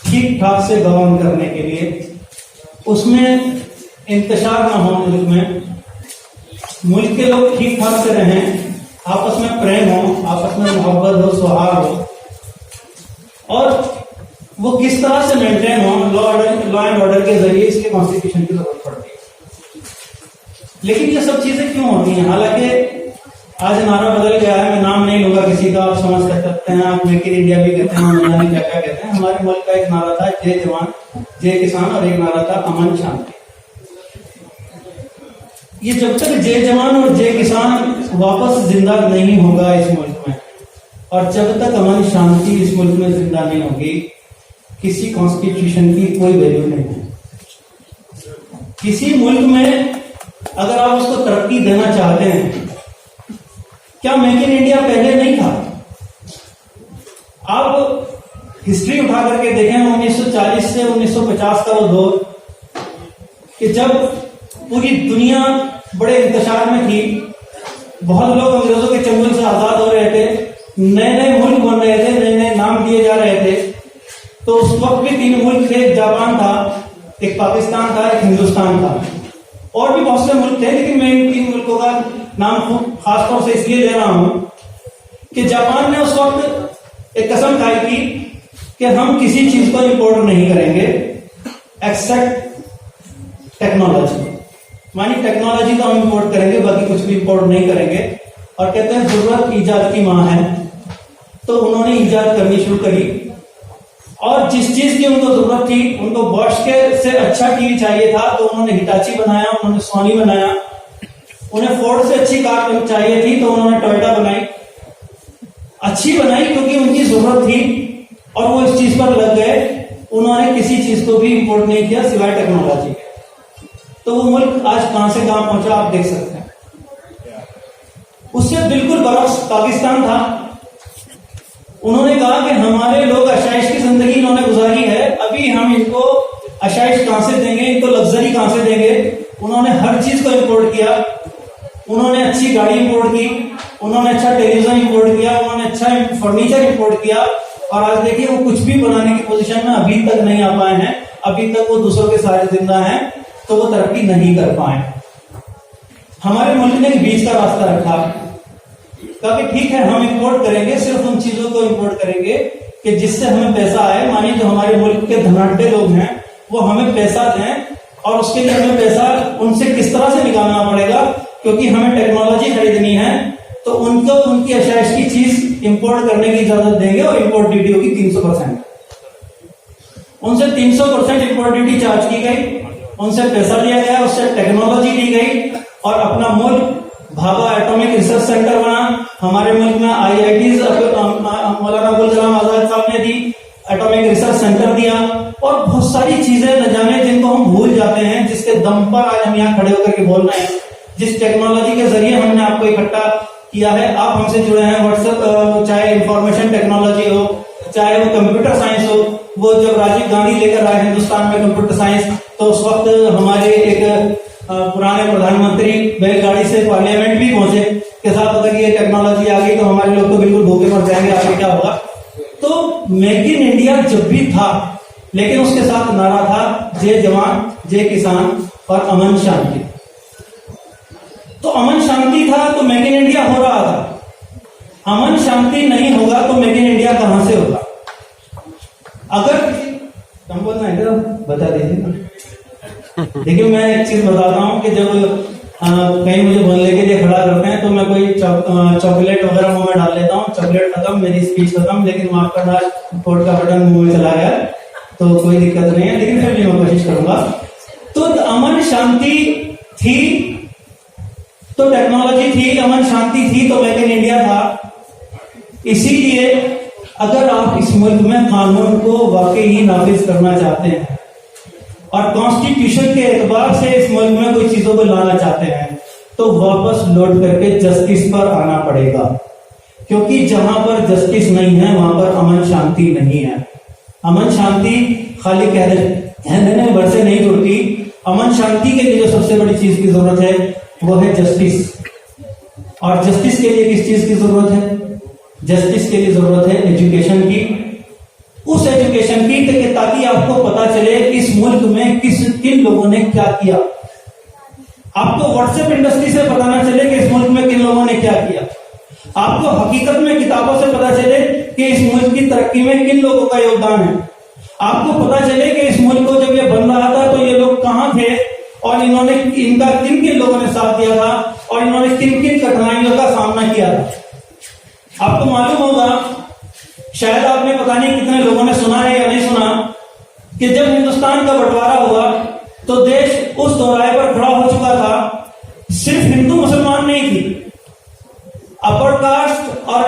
ठीक ठाक से गवर्न करने के लिए, उसमें इंतशार ना हो, मुल्क के लोग ठीक ठाक से रहें, आपस में प्रेम हो, आपस में मोहब्बत हो, सौहार्द हो, और वो किस तरह से मेंटेन हो लॉ एंड ऑर्डर के जरिए, इसके कॉन्स्टिट्यूशन की जरूरत पड़ती है। लेकिन ये सब चीजें क्यों होती हैं? हालांकि आज नारा बदल गया है, मैं नाम नहीं लूंगा किसी का, आप समझ सकते हैं। आप मेक इन इंडिया भी कहते हैं, जाने क्या क्या कहते हैं। हमारे मुल्क का एक नारा था जय जवान जय किसान और एक नारा था अमन शांति। ये जब तक जय जवान और जय किसान वापस जिंदा नहीं होगा इस मुल्क में, और जब तक अमन शांति इस मुल्क में जिंदा नहीं होगी, किसी कॉन्स्टिट्यूशन की कोई वैल्यू नहीं है। किसी मुल्क में अगर आप उसको तरक्की देना चाहते हैं, क्या मेक इन इंडिया पहले नहीं था? आप हिस्ट्री उठा करके देखें 1940 से 1950 का वो दौर कि जब पूरी दुनिया बड़े इंतशार में थी, बहुत लोग अंग्रेजों के चंगुल से आजाद हो रहे थे, नए नए मुल्क बन रहे थे, नए नए नाम दिए जा रहे थे। तो उस वक्त भी 3 मुल्क थे, एक जापान था, एक पाकिस्तान था, एक हिंदुस्तान था, और भी बहुत से मुल्क थे। लेकिन मैं इन 3 मुल्कों का नाम खासतौर से इसलिए ले रहा हूं कि जापान ने उस वक्त एक कसम खाई थी कि हम किसी चीज को इंपोर्ट नहीं करेंगे एक्सेप्ट टेक्नोलॉजी। मानी टेक्नोलॉजी तो हम इंपोर्ट करेंगे, बाकी कुछ भी इंपोर्ट नहीं करेंगे। और कहते हैं जरूरत ईजाद की मां है, तो उन्होंने ईजाद करनी शुरू करी और जिस चीज की उनको जरूरत थी, उनको बॉश के से अच्छा टीवी चाहिए था तो उन्होंने हिटाची बनाया, उन्होंने सोनी बनाया। उन्हें फोर्ड से अच्छी कार चाहिए थी तो उन्होंने टोयोटा बनाई। अच्छी बनाई क्योंकि उनकी जरूरत थी और वो इस चीज पर लग गए। उन्होंने किसी चीज को भी इंपोर्ट नहीं किया सिवाय टेक्नोलॉजी के। तो वो मुल्क आज कहां से कहां पहुंचा आप देख सकते हैं। उससे बिल्कुल बरक्स पाकिस्तान था। उन्होंने कहा कि हमारे लोग आशाइश की जिंदगी इन्होंने गुजारी है, अभी हम इनको आशाइश कहां से देंगे, इनको लग्जरी कहां से देंगे। उन्होंने हर चीज को इंपोर्ट किया। उन्होंने अच्छी गाड़ी इंपोर्ट की, उन्होंने अच्छा टेलीविजन इंपोर्ट किया, उन्होंने अच्छा फर्नीचर इंपोर्ट किया। और आज देखिए वो कुछ भी बनाने की पोजीशन में अभी तक नहीं आ पाए हैं। अभी तक वो दूसरों के सारे जिंदा हैं तो वो तरक्की नहीं कर पाए। हमारे मुल्क ने बीच का रास्ता रखा, कहा कि ठीक है हम इंपोर्ट करेंगे, सिर्फ उन चीजों को इंपोर्ट करेंगे कि जिससे हमें पैसा आए। मानिए जो हमारे मुल्क के धनाढ्य लोग हैं वो हमें पैसा दें और उसके लिए हमें पैसा उनसे किस तरह से निकालना पड़ेगा, क्योंकि हमें टेक्नोलॉजी खरीदनी है तो उनको उनकी आशाइश की चीज इंपोर्ट करने की इजाजत देंगे और इंपोर्ट ड्यूटी होगी 300%। उनसे 300% इंपोर्ट ड्यूटी चार्ज की गई, उनसे पैसा लिया गया, उससे टेक्नोलॉजी ली गई और अपना मुल्क भाभा एटॉमिक रिसर्च सेंटर बना। हमारे मुल्क में IITs मौलाना अबुल कलाम आजाद साहब ने दी, एटॉमिक रिसर्च सेंटर दिया और बहुत सारी चीजें न जाने जिनको हम भूल जाते हैं, जिसके दम पर आज हम यहाँ खड़े होकर के बोल रहे हैं। जिस टेक्नोलॉजी के जरिए हमने आपको इकट्ठा किया है, आप हमसे जुड़े हैं व्हाट्सएप, चाहे इंफॉर्मेशन टेक्नोलॉजी हो, चाहे वो कंप्यूटर साइंस हो। वो जब राजीव गांधी लेकर आए हिंदुस्तान में कंप्यूटर साइंस, तो उस वक्त हमारे एक पुराने प्रधानमंत्री बैलगाड़ी से पार्लियामेंट भी पहुंचे कि साहब अगर ये टेक्नोलॉजी आ गई तो हमारे लोग तो बिल्कुल भूखे मर जाएंगे, आगे क्या होगा। तो मेक इन इंडिया जब भी था, लेकिन उसके साथ नारा था जय जवान जय किसान और अमन शांति। तो अमन शांति था तो मेक इन इंडिया हो रहा था। अमन शांति नहीं होगा तो मेक इन इंडिया कहां से होगा। अगर कम बोलना है तो बता दीजिए। देखिए मैं एक चीज बताता हूँ कि जब कहीं मुझे बोलने के लिए खड़ा करते हैं तो मैं कोई चॉकलेट वगैरह मुंह में डाल लेता हूँ। चॉकलेट खत्म, मेरी स्पीच खत्म, लेकिन माफ करना कोड का बटन मुंह में चला गया तो कोई दिक्कत नहीं है, लेकिन फिर भी मैं कोशिश करूंगा। तो अमन शांति थी तो टेक्नोलॉजी थी, अमन शांति थी तो मेक इन इंडिया था। इसीलिए अगर आप इस मुल्क में कानून को वाकई ही नाफिज करना चाहते हैं और कॉन्स्टिट्यूशन के एतबार से इस मुल्क में कोई चीजों को लाना चाहते हैं तो वापस लौट करके जस्टिस पर आना पड़ेगा, क्योंकि जहां पर जस्टिस नहीं है वहां पर अमन शांति नहीं है। अमन शांति खाली कहने भर से नहीं जुड़ती। अमन शांति के लिए जो सबसे बड़ी चीज की जरूरत है वो है जस्टिस। और जस्टिस के लिए किस चीज की जरूरत है? जस्टिस के लिए जरूरत है एजुकेशन की। उस एजुकेशन की ताकि आपको पता चले इस मुल्क में किन लोगों ने क्या किया। आपको व्हाट्सएप इंडस्ट्री से पता ना चले कि इस मुल्क में किन लोगों ने क्या किया। आपको हकीकत में किताबों से पता चले कि इस मुल्क की तरक्की में किन लोगों का योगदान है। आपको पता चले कि इस मुल्क को जब ये बन रहा था तो ये लोग कहां थे और इन्होंने इनका किन किन लोगों ने साथ दिया था और इन्होंने किन किन कठिनाइयों का सामना किया था। आपको मालूम होगा, शायद आपने पता नहीं कितने लोगों ने सुना है या नहीं सुना, कि जब हिंदुस्तान का बंटवारा हुआ तो देश उस दोराहे पर खड़ा हो चुका था। सिर्फ हिंदू मुसलमान नहीं थी, अपर कास्ट और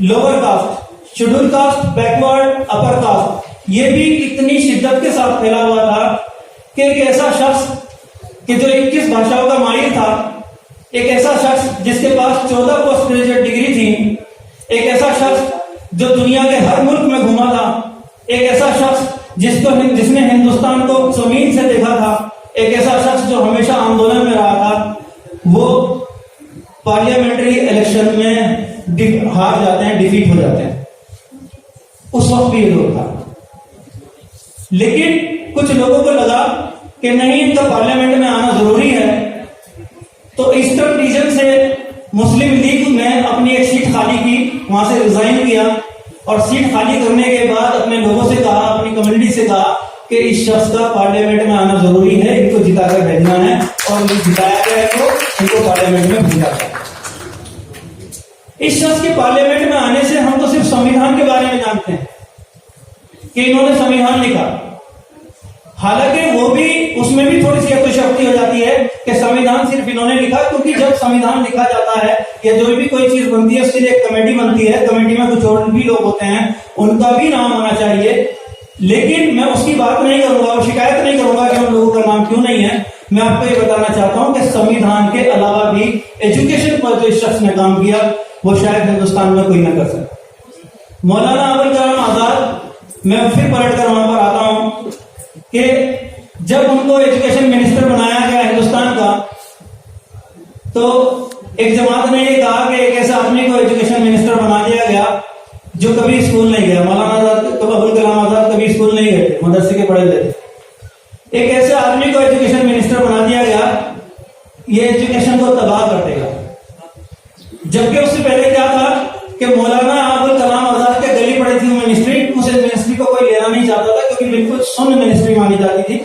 lower caste, schedule caste, backward, upper caste, ये भी इतनी शिद्दत के साथ फैला हुआ था कि एक ऐसा शख्स कि जो 21 भाषाओं का माहिर था, एक ऐसा शख्स जिसके पास 14 पोस्ट ग्रेजुएट डिग्री थी, एक ऐसा शख्स जो दुनिया के हर मुल्क में घूमा था, एक ऐसा शख्स जिसने हिंदुस्तान को जमीन से देखा था, एक ऐसा शख्स जो हमेशा आंदोलन में रहा था, वो पार्लियामेंट्री इलेक्शन में हार जाते हैं, डिफीट हो जाते हैं। उस वक्त भी ये लोग था। लेकिन कुछ लोगों को लगा कि नहीं, इनका पार्लियामेंट में आना जरूरी है, तो ईस्टर्न रीजन से मुस्लिम लीग ने अपनी एक सीट खाली की, वहां से रिजाइन किया और सीट खाली करने के बाद अपने लोगों से कहा, अपनी कम्युनिटी से कहा कि इस शख्स का पार्लियामेंट में आना जरूरी है, इनको जिताकर भेजना है। और जिताया गया तो इनको पार्लियामेंट में भेजा गया। इस शख्स के पार्लियामेंट में आने से हम तो सिर्फ संविधान के बारे में जानते हैं कि इन्होंने संविधान लिखा, हालांकि वो भी उसमें भी थोड़ी सी अतिशयोक्ति हो जाती है कि संविधान सिर्फ इन्होंने लिखा, क्योंकि जब संविधान लिखा जाता है या जो भी कोई चीज बनती है उसके लिए एक कमेटी बनती है, कमेटी में कुछ और भी लोग होते हैं, उनका भी नाम होना चाहिए। लेकिन मैं उसकी बात नहीं करूंगा और शिकायत नहीं करूंगा कि उन लोगों का नाम क्यों नहीं है। मैं आपको ये बताना चाहता हूं कि संविधान के अलावा भी एजुकेशन पर जो इस शख्स ने काम किया वो शायद हिंदुस्तान में कोई ना कर सके। मौलाना अबुल कलाम आजाद, मैं फिर पलटकर वहां पर आता हूं कि जब उनको एजुकेशन मिनिस्टर बनाया गया हिंदुस्तान का, तो एक जमात ने ये कहा कि एक ऐसा आदमी को एजुकेशन मिनिस्टर बना दिया गया जो कभी स्कूल नहीं गया। मौलाना आजाद, अबुल कलाम आजाद कभी स्कूल नहीं गए थे, मदरसे के पढ़े थे। एक ऐसे आदमी को एजुकेशन मिनिस्टर बना दिया गया, ये एजुकेशन को तबाह कर देगा। जबकि उससे पहले क्या था कि मौलाना अबुल कलाम आजाद के गली पड़ी थी मिनिस्ट्री, उस मिनिस्ट्री को कोई लेना नहीं चाहता था क्योंकि बिल्कुल सुन्न मिनिस्ट्री मानी जाती थी।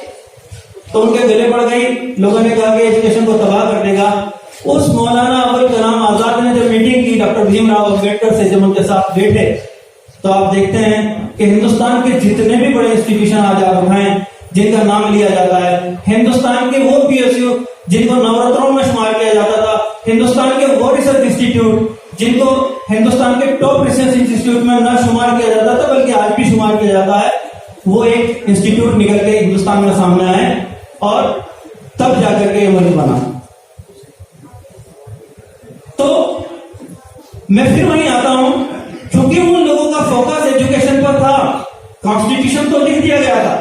तो उनके गले पड़ गई, लोगों ने कहा कि एजुकेशन को तबाह कर देगा। उस मौलाना अबुल कलाम आजाद ने जब मीटिंग की डॉक्टर भीमराव अम्बेडकर से, जब उनके साथ बैठे, तो आप देखते हैं कि हिंदुस्तान के जितने भी बड़े इंस्टीट्यूशन आज आप उठाएं जिनका नाम लिया जाता है, हिंदुस्तान के वो पीएसयू जिनको नवरत्नों में शुमार किया जाता था, हिंदुस्तान के वो रिसर्च इंस्टीट्यूट जिनको हिंदुस्तान के टॉप रिसर्च इंस्टीट्यूट में न शुमार किया जाता था बल्कि आज भी शुमार किया जाता है, वो एक इंस्टीट्यूट निकल के हिंदुस्तान में सामने आए और तब जाकर के ये मुल्क बना। तो मैं फिर वहीं आता हूं, क्योंकि उन लोगों का फोकस एजुकेशन पर था। कॉन्स्टिट्यूशन तो लिख दिया गया था,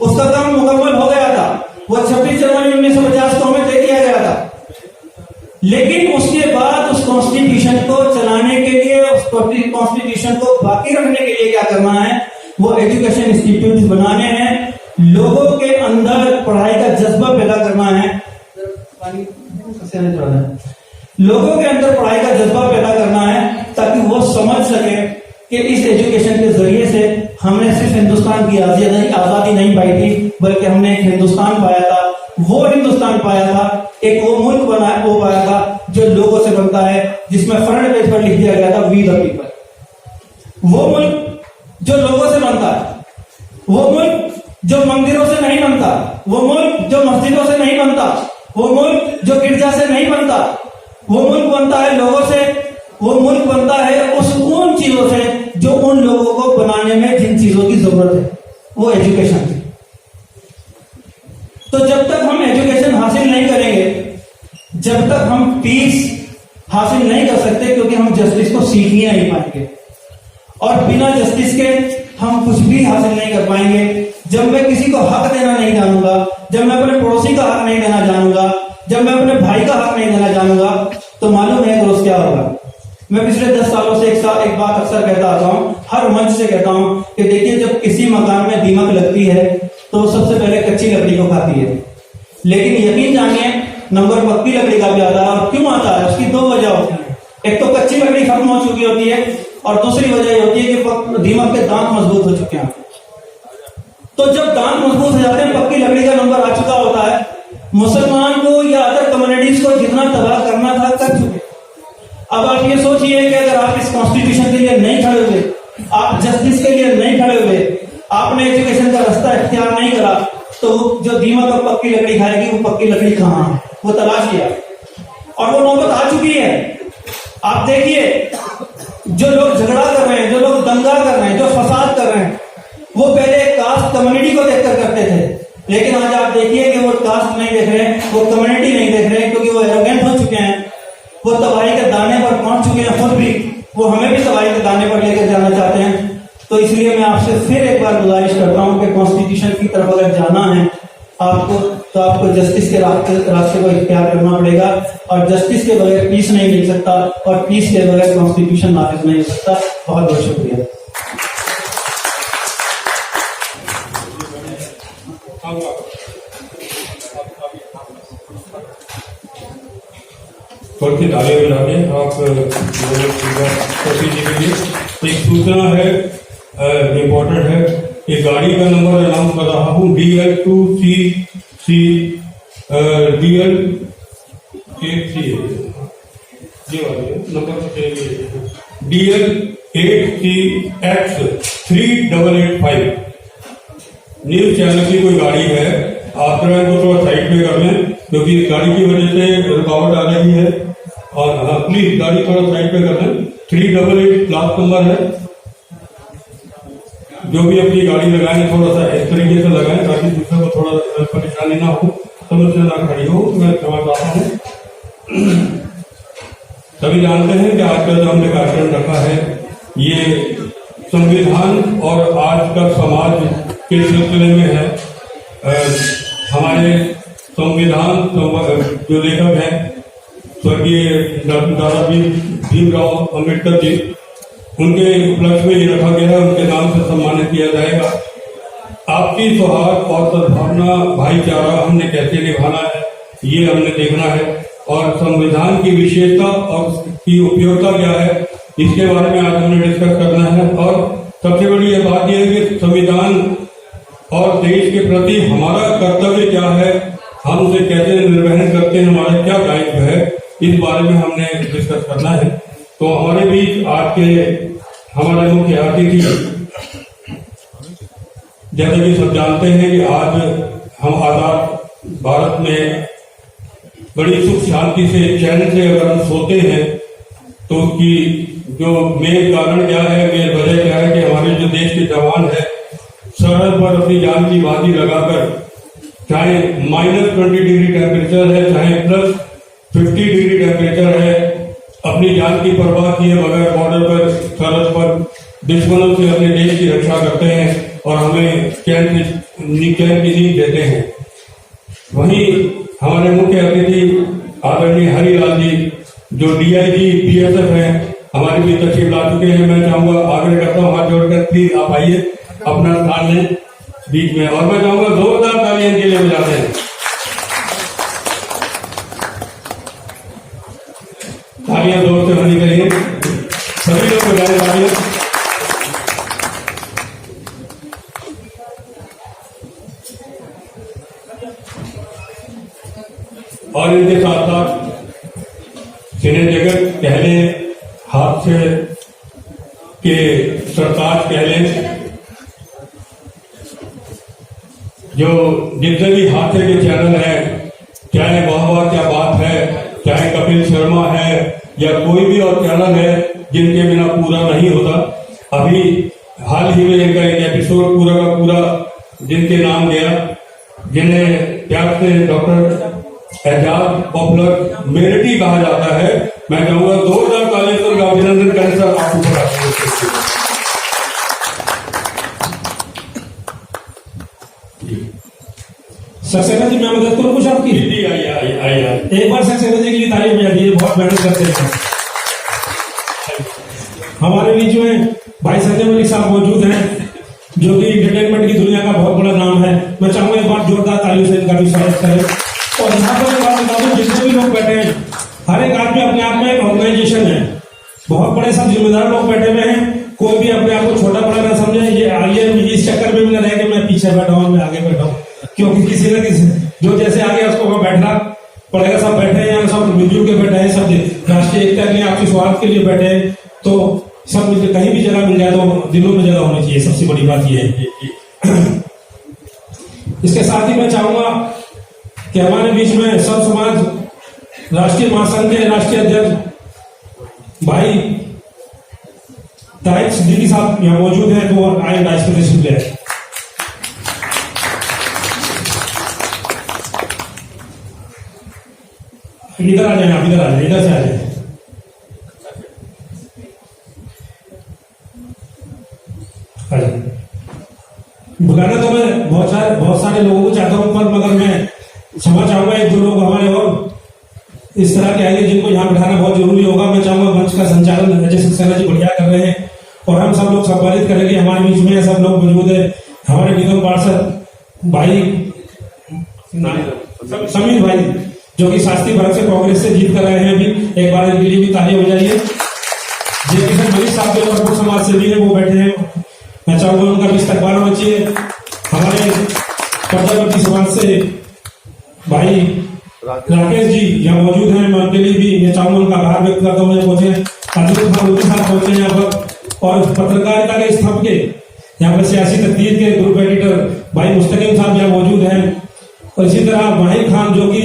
उसका काम मुकम्मल हो गया था, वो 26 जनवरी 1950 को हमें दे दिया गया था। लेकिन उसके बाद उस कॉन्स्टिट्यूशन को चलाने के लिए, उस कॉन्स्टिट्यूशन को बाकी रखने के लिए क्या करना है, वो एजुकेशन इंस्टीट्यूट बनाने हैं, लोगों के अंदर पढ़ाई का जज्बा पैदा करना है, लोगों के अंदर पढ़ाई का जज्बा पैदा करना है ताकि वो समझ सके कि इस एजुकेशन के जरिए से हमने सिर्फ हिंदुस्तान की आजादी नहीं पाई थी, बल्कि हमने एक हिंदुस्तान पाया था, वो हिंदुस्तान पाया था, एक वो मुल्क वो पाया था जो लोगों से बनता है, जिसमें फ्रंट पेज पर लिख दिया गया था वी द पीपल। वो मुल्क जो लोगों से बनता है, वो मुल्क जो मंदिरों से नहीं बनता, वो मुल्क जो मस्जिदों से नहीं बनता, वो मुल्क जो गिरजा से नहीं बनता, वो मुल्क बनता है लोगों से, वो मुल्क बनता है उस उन चीजों से जो उन लोगों को बनाने में जिन चीजों की जरूरत है, वो एजुकेशन। तो जब तक हम एजुकेशन हासिल नहीं करेंगे, जब तक हम पीस हासिल नहीं कर सकते, क्योंकि हम जस्टिस को सीख ही नहीं पाएंगे और बिना जस्टिस के हम कुछ भी हासिल नहीं कर पाएंगे। जब मैं किसी को हक देना नहीं जानूंगा, जब मैं अपने पड़ोसी का हक नहीं देना जानूंगा, जब मैं अपने भाई का हक नहीं देना जानूंगा, तो मालूम है रोज क्या होगा। मैं पिछले 10 सालों से एक बात अक्सर कहता आता हूं, हर मंच से कहता हूं कि देखिए, जब किसी मकान में दीमक लगती है तो सबसे पहले कच्ची लकड़ी को खाती है, लेकिन यकीन जानिए नंबर पक्की लकड़ी का भी आता है। और क्यों आता है, उसकी 2 वजह होती है। एक तो कच्ची लकड़ी खत्म हो चुकी होती है और दूसरी वजह ये होती है कि दीमक के दांत मजबूत हो चुके हैं। तो जब दांत मजबूत हो जाते हैं, पक्की लकड़ी का नंबर आ चुका होता है, मुसलमान को या अदर कम्युनिटीज को जितना तबाह करना था कर चुके। अब आप ये सोचिए कि अगर आप इस कॉन्स्टिट्यूशन के लिए नहीं खड़े हुए, आप जस्टिस के लिए नहीं खड़े हुए, आपने एजुकेशन का रास्ता इख्तियार नहीं करा, तो जो दीमक और पक्की लकड़ी खाएगी, वो पक्की लकड़ी कहां है, वो तलाश किया और वो नौबत आ चुकी है। आप देखिए, जो लोग झगड़ा कर रहे हैं, जो लोग दंगा कर रहे हैं, जो फसाद कर रहे हैं, वो पहले कास्ट कम्युनिटी को देखकर करते थे, लेकिन आज आप देखिए कि वो कास्ट नहीं देख रहे हैं, वो कम्युनिटी नहीं देख रहे हैं, क्योंकि वो एरोगेंट हो चुके हैं, वो तबाही के दाने पर पहुंच चुके हैं खुद भी, वो हमें भी तबाही के दाने पर लेकर जाना चाहते हैं। तो इसलिए मैं आपसे फिर एक बार गुजारिश करता हूं कि कॉन्स्टिट्यूशन की तरफ अगर जाना है आपको, तो आपको जस्टिस के रास्ते को इख्तियार करना पड़ेगा, और जस्टिस के बगैर पीस नहीं मिल सकता, और पीस के बगैर कॉन्स्टिट्यूशन नाफिज नहीं हो सकता। बहुत बहुत शुक्रिया। थोड़ी सी तालियां बजा दें आप जी के लिए। एक सूचना है, इम्पोर्टेंट है, एक गाड़ी का नंबर अनाउंस कर रहा हूँ, DL2CC DL ये वाले नंबर DL8CX3885 न्यूज चैनल की कोई गाड़ी है, आप जरा इनको थोड़ा साइड पे कर लें, क्योंकि गाड़ी की वजह से रुकावट आ रही है। और हाँ, प्लीज गाड़ी थोड़ा साइड पे कर लें। 388 लास्ट नंबर है। जो भी अपनी गाड़ी लगाएं थोड़ा सा इस तरीके से लगाएं ताकि दूसरे को थोड़ा परेशानी ना हो, समस्या ना खड़ी हो। मैं क्षमा चाहता हूँ। सभी जानते हैं कि आज का जो हमने कार्यक्रम रखा है ये संविधान और आज का समाज के सिलसिले में है। हमारे संविधान जो लेखक हैं स्वर्गीय दादा भीमराव अम्बेडकर जी, उनके उपलक्ष्य में ये रखा गया है, उनके नाम से सम्मानित किया जाएगा। आपसी सौहार्द और सद्भावना भाईचारा हमने कैसे निभाना है ये हमने देखना है, और संविधान की विशेषता और की उपयोगिता क्या है इसके बारे में आज हमने डिस्कस करना है। और सबसे बड़ी ये बात यह है कि संविधान और देश के प्रति हमारा कर्तव्य क्या है, हम उसे कैसे निर्वहन करते हैं, हमारा क्या दायित्व है, इस बारे में हमने डिस्कस करना है। तो हमारे बीच आज के हमारे मुख्य अतिथि, जैसे कि सब जानते हैं कि आज हम आजाद भारत में बड़ी सुख शांति से चैन से अगर हम सोते हैं तो उसकी जो मेन कारण क्या है, मेन वजह क्या है कि हमारे जो देश के जवान है सरहद पर अपनी जान की बाजी लगाकर, चाहे -20 डिग्री टेम्परेचर है, चाहे +50 डिग्री टेम्परेचर है, अपनी जान की परवाह किए बगैर बॉर्डर पर सरहद पर दुश्मनों से अपने देश की रक्षा करते हैं और हमें चैन की नींद देते हैं। वहीं हमारे मुख्य अतिथि आदरणीय हरिलाल जी जो DIG BSF हैं, हमारे भी तशरीफ ला चुके हैं। मैं चाहूंगा, आग्रह करता हूँ हाथ जोड़कर प्लीज आप आइए, अपना स्थान लें बीच में, और मैं चाहूंगा जोरदार तालियां इनके लिए बजाते हैं। तालियां जोर से होनी चाहिए, सभी लोग बजाएं तालियां। और इनके साथ साथ सिने जगत कह लें, हादसे के सरताज कह लें, जो जितने भी हादसे के चैनल हैं, चाहे वाह क्या बात है, चाहे कपिल शर्मा है या कोई भी और चैनल है जिनके बिना पूरा नहीं होता। अभी हाल ही में इनका एक एपिसोड पूरा का पूरा जिनके नाम गया, जिन्हें प्यार से डॉक्टर एजाज पॉपुलर मेरिटी कहा जाता है। मैं कहूंगा जोरदार तालियों से उनका अभिनंदन करें सर। आपको सक्सेना जी, मैं मदद करूं कुछ आपकी? जी आइए। एक बार सक्सेना जी के लिए तालियां बजा दीजिए, बहुत मेहनत करते हैं। हमारे बीच में भाई संजय मलिक साहब मौजूद हैं, जो कि एंटरटेनमेंट की दुनिया का बहुत बड़ा नाम है। मैं चाहूंगा एक बार जोरदार तालियों से इनका भी स्वागत करें। और यहाँ पर एक बात बता दूं, जितने भी लोग बैठे हैं, हर एक आदमी अपने आप में एक ऑर्गेनाइजेशन है। बहुत बड़े सब जिम्मेदार लोग बैठे हुए हैं, कोई भी अपने आप को छोटा बड़ा ना समझे। ये आइए, इस चक्कर में भी ना रहे कि मैं पीछे बैठा हूँ, मैं आगे बैठा हूँ, क्योंकि किसी न किसी जो जैसे आगे उसको वहां बैठना पड़ेगा। सब बैठे हैं यहाँ, सब मिलजुल के बैठे हैं, सब राष्ट्रीय एकता के लिए, आपके स्वार्थ के लिए बैठे हैं। तो सब मिलकर कहीं भी जगह मिल जाए तो दिलों में जगह होनी चाहिए, सबसे बड़ी बात यह है। इसके साथ ही मैं चाहूंगा कि हमारे बीच में सब समाज राष्ट्रीय महासंघ के राष्ट्रीय अध्यक्ष भाई तारिक सिद्दीकी साहब यहाँ मौजूद हैं, तो आए राइस प्रदर्शन पे। इधर आ जाए, आप इधर आ जाए, इधर से आ जाए। बुलाना तो मैं बहुत सारे लोगों को चाहता हूं, पर मगर मैं क्षमा चाहूंगा, एक दो लोग हमारे और इस तरह के आएंगे जिनको यहाँ बैठाना बहुत जरूरी होगा। मैं चाहूंगा मंच का संचालन अजय सक्सेना जी बढ़िया कर रहे हैं और हम सब लोग सम्मानित करेंगे। हमारे बीच में सब लोग मौजूद है, हमारे निगम पार्षद भाई समीर भाई, जो कि शास्त्री वर्ग से कांग्रेस से जीत कर रहे हैं। अभी एक बार इनके लिए भी तालियां बजाइए। जे किशन मलिक साहब जो प्रमुख समाज सेवी है वो बैठे हैं, मैं चाहूंगा उनका भी इस्तेमाल होना चाहिए। हमारे प्रजापति समाज से भाई राकेश जी यहाँ मौजूद हैं, मैं उनके लिए भी मैं चाहूंगा उनका आभार व्यक्त करता हूँ। पहुंचे अजीत खान साहब पहुंचे यहाँ पर, और पत्रकारिता के स्तंभ के यहाँ पर सियासी तकदीर के ग्रुप एडिटर भाई मुस्तकीम साहब यहाँ मौजूद हैं, और इसी तरह माहिर खान जो कि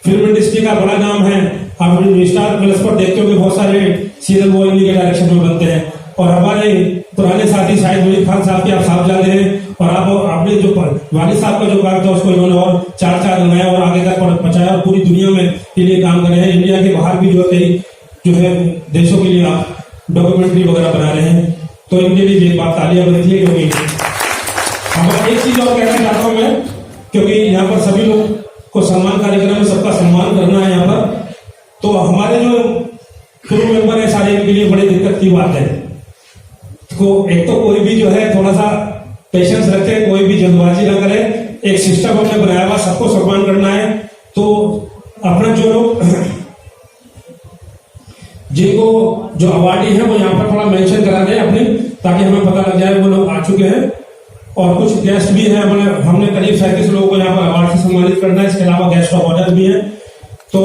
फिल्म इंडस्ट्री का बड़ा नाम है, आप स्टार प्लस पर देखते हो कि बहुत सारे सीरियल वो इन्हीं के डायरेक्शन में बनते हैं। और हमारे पुराने साथी शाहिद वली खान साहब के आप साहब जाते हैं, और आपने जो वालिद साहब का जो काम था उसको इन्होंने और चार लगाया और आगे तक पहुंचाया, और पूरी दुनिया में के लिए काम कर रहे हैं। इंडिया के बाहर भी जो है देशों के लिए आप डॉक्यूमेंट्री वगैरह बना रहे हैं, तो इनके लिए एक बात तालियां बनती है। क्योंकि अब एक चीज और कहना चाहता हूं मैं, क्योंकि यहाँ पर सभी लोग को सम्मान कार्यक्रम में सबका सम्मान करना है यहाँ पर, तो हमारे जो क्रू मेंबर है सारे, इनके लिए बड़ी दिक्कत की बात है। तो एक तो कोई भी जो है थोड़ा सा पेशेंस रखे, कोई भी जल्दबाजी ना करे, एक सिस्टम हमने बनाया हुआ, सबको सम्मान करना है। तो अपना जो लोग जिनको जो अवार्डी है वो यहाँ पर थोड़ा मेंशन करा दें अपनी, ताकि हमें पता लग जाए वो लोग आ चुके हैं। और कुछ गेस्ट भी हैं, हमने करीब 37 लोगों को यहाँ पर अवार्ड से सम्मानित करना है, इसके अलावा गेस्ट ऑफ ऑनर भी है। तो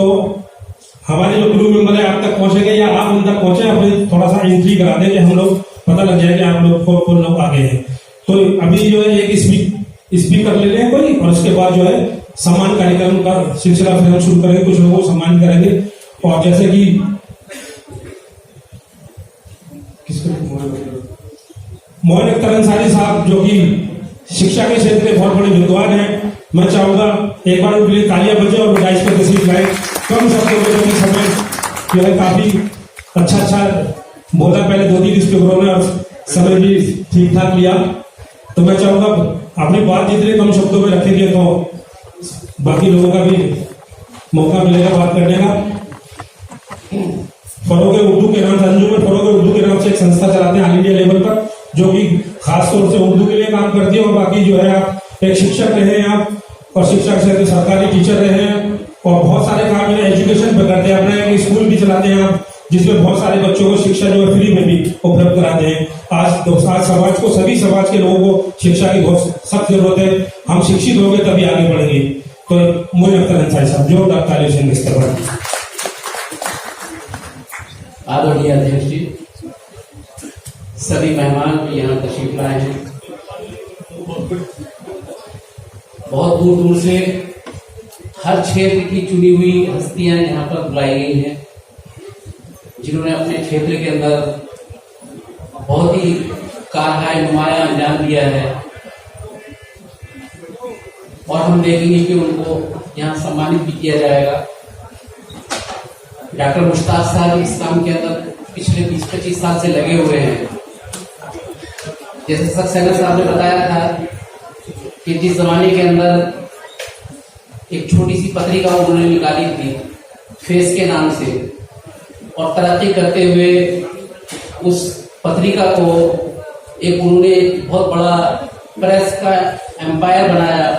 हमारे जो क्रू मेंबर है आप तक पहुंचेंगे या आप उन तक पहुंचे, अपने थोड़ा सा एंट्री करा दें कि हम लोग पता लग जाए कि आप लोग कौन लोग आगे हैं। तो अभी जो है एक स्पीकर ले लें कोई, और उसके बाद जो है सम्मान कार्यक्रम का सिलसिला फिर हम शुरू करेंगे, कुछ लोगों को सम्मान करेंगे। और जैसे कि मोहन अख्तर अंसारी साहब जो कि शिक्षा के क्षेत्र में बहुत बड़े विद्वान हैं, मैं चाहूंगा एक बार उनके लिए तालियां बजे और डाइस पर तशरीफ लाए। कम शब्दों में जो समय जो है काफी अच्छा बोला, पहले 2-3 स्पीकरों ने, और समय भी ठीक ठाक लिया। तो मैं चाहूंगा अपनी बात जितने कम शब्दों में रखेंगे तो बाकी लोगों का भी मौका मिलेगा बात करने का। फरोगे उर्दू के नाम से, अंजुमन फरोगे उर्दू के नाम से एक संस्था चलाते हैं ऑल इंडिया लेवल पर, जो कि खास तौर से उर्दू के लिए काम करती है। और बाकी जो है आप एक शिक्षक रहे हैं आप, और शिक्षक से सरकारी टीचर रहे हैं, और बहुत सारे काम एजुकेशन पे करते हैं। अपना एक स्कूल भी चलाते हैं आप, जिसमें बहुत सारे बच्चों को शिक्षा जो है फ्री में भी उपलब्ध कराते हैं। आज समाज को, सभी समाज के लोगों को शिक्षा की बहुत सख्त जरूरत है। हम शिक्षित होंगे तभी आगे बढ़ेंगे। तो मोहन अख्तर अंसारी साहब जो तालियों से इस्तेमाल। आदरणीय अध्यक्ष जी, सभी मेहमान भी यहाँ तशरीफ लाए हैं, बहुत दूर दूर से हर क्षेत्र की चुनी हुई हस्तियां यहाँ पर बुलाई गई हैं, जिन्होंने अपने क्षेत्र के अंदर बहुत ही कारगर नुमाया अंजाम दिया है। और हम देखेंगे कि उनको यहाँ सम्मानित भी किया जाएगा। डॉक्टर मुश्ताक साहब इस काम के अंदर पिछले 20-25 साल से लगे हुए हैं। जैसे सक्सेना साहब ने बताया था कि जिस जमाने के अंदर एक छोटी सी पत्रिका उन्होंने निकाली थी फेस के नाम से, और तरक्की करते हुए उस पत्रिका को एक उन्होंने बहुत बड़ा प्रेस का एम्पायर बनाया,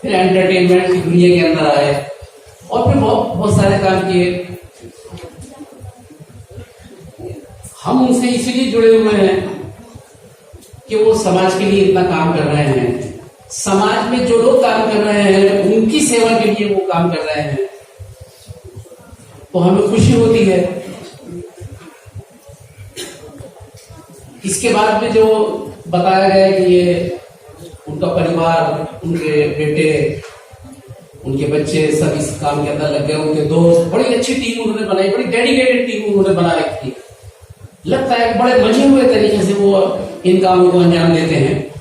फिर एंटरटेनमेंट की दुनिया के अंदर आए और फिर बहुत सारे काम किए। हम उनसे इसीलिए जुड़े हुए हैं कि वो समाज के लिए इतना काम कर रहे हैं। समाज में जो लोग काम कर रहे हैं उनकी सेवा के लिए वो काम कर रहे हैं, तो हमें खुशी होती है। इसके बाद में जो बताया गया कि ये उनका परिवार, उनके बेटे, उनके बच्चे सब इस काम के अंदर लग गए, उनके दोस्त, बड़ी अच्छी टीम उन्होंने बनाई, बड़ी डेडिकेटेड टीम उन्होंने बना रखी। लगता है कि बड़े मजे हुए तरीके से वो इन कामों को अंजाम देते हैं।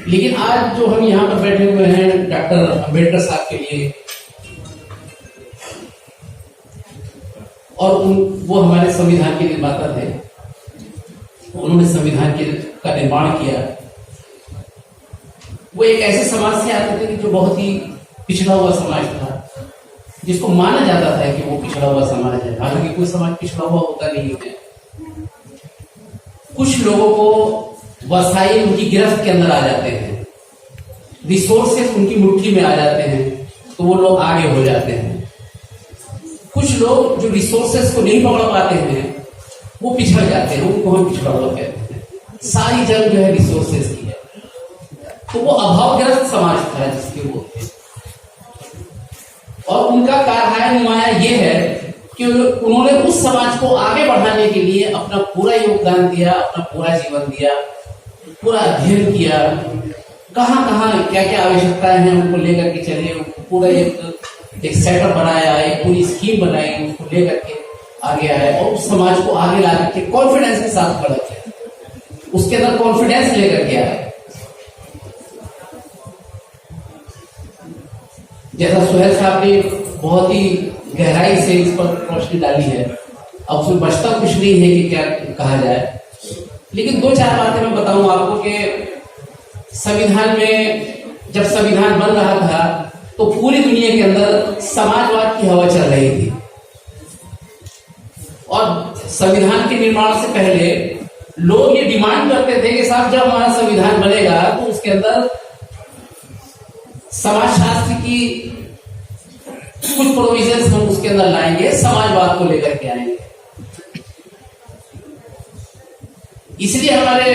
लेकिन आज जो हम यहाँ पर बैठे हुए हैं डॉक्टर अम्बेडकर साहब के लिए, और वो हमारे संविधान के निर्माता थे, उन्होंने संविधान का निर्माण किया। वो एक ऐसे समाज से आते थे कि जो बहुत ही पिछड़ा हुआ समाज था, जिसको माना जाता था कि वो पिछड़ा हुआ समाज है, हालांकि कोई समाज पिछड़ा हुआ होता नहीं है। कुछ लोगों को वसाइल उनकी गिरफ्त के अंदर आ जाते हैं, रिसोर्सेस उनकी मुट्ठी में आ जाते हैं, तो वो लोग आगे हो जाते हैं। कुछ लोग जो रिसोर्सेस को नहीं पकड़ पाते हैं वो पिछड़ जाते हैं, उनको हम पिछड़ा हुआ कहते हैं। सारी जंग जो है रिसोर्सेस की है, तो वो अभावग्रस्त समाज था जिसके वो थे। और उनका कारनामा नुमाया ये है कि उन्होंने उस समाज को आगे बढ़ाने के लिए अपना पूरा योगदान दिया, अपना पूरा जीवन दिया। पूरा अध्ययन किया, कहाँ कहाँ क्या क्या आवश्यकताएं हैं उनको लेकर के चले, पूरा एक सेटअप बनाया, एक पूरी स्कीम बनाई, उसको लेकर के आगे आए और उस समाज को आगे ला करके कॉन्फिडेंस के साथ खड़ा किया, उसके अंदर कॉन्फिडेंस लेकर के आए। जैसा सुहेल साहब ने बहुत ही गहराई से इस पर रोशनी डाली है, अब उसमें बचता कुछ नहीं है कि क्या कहा जाए, लेकिन 2-4 बातें मैं बताऊं आपको कि संविधान में जब संविधान बन रहा था तो पूरी दुनिया के अंदर समाजवाद की हवा चल रही थी और संविधान के निर्माण से पहले लोग ये डिमांड करते थे कि साहब जब हमारा संविधान बनेगा तो उसके अंदर समाजशास्त्र की कुछ प्रोविजंस हम उसके अंदर लाएंगे, समाजवाद को लेकर के आएंगे। इसलिए हमारे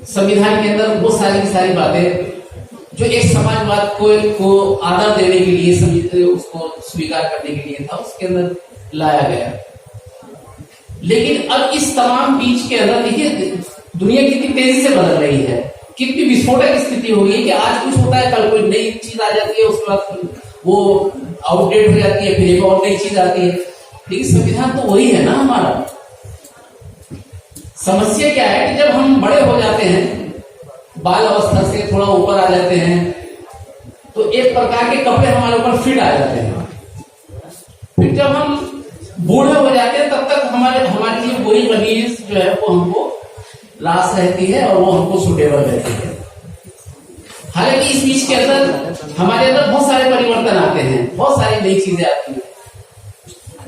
संविधान के अंदर वो सारी बातें जो एक समाजवाद को आदर देने के लिए, उसको स्वीकार करने के लिए था, उसके अंदर लाया गया। लेकिन अब इस तमाम बीच के अंदर देखिए दुनिया कितनी तेजी से बदल रही है, कितनी विस्फोटक स्थिति हो गई कि आज कुछ होता है, कल कोई नई चीज आ जाती है, उसके बाद वो आउटडेट हो जाती है, फिर एक और नई चीज आती है। लेकिन संविधान तो वही है ना हमारा। समस्या क्या है कि जब हम बड़े हो जाते हैं, बाल अवस्था से थोड़ा ऊपर आ जाते हैं, तो एक प्रकार के कपड़े हमारे ऊपर फिट आ जाते हैं। फिर जब हम बूढ़े हो जाते हैं तब तक हमारे लिए वही कमीज जो है वो हमको लाश रहती है और वो हमको सुटेबल रहती है। हालांकि इस बीच के अंदर हमारे अंदर बहुत सारे परिवर्तन आते हैं, बहुत सारी नई चीजें आती हैं।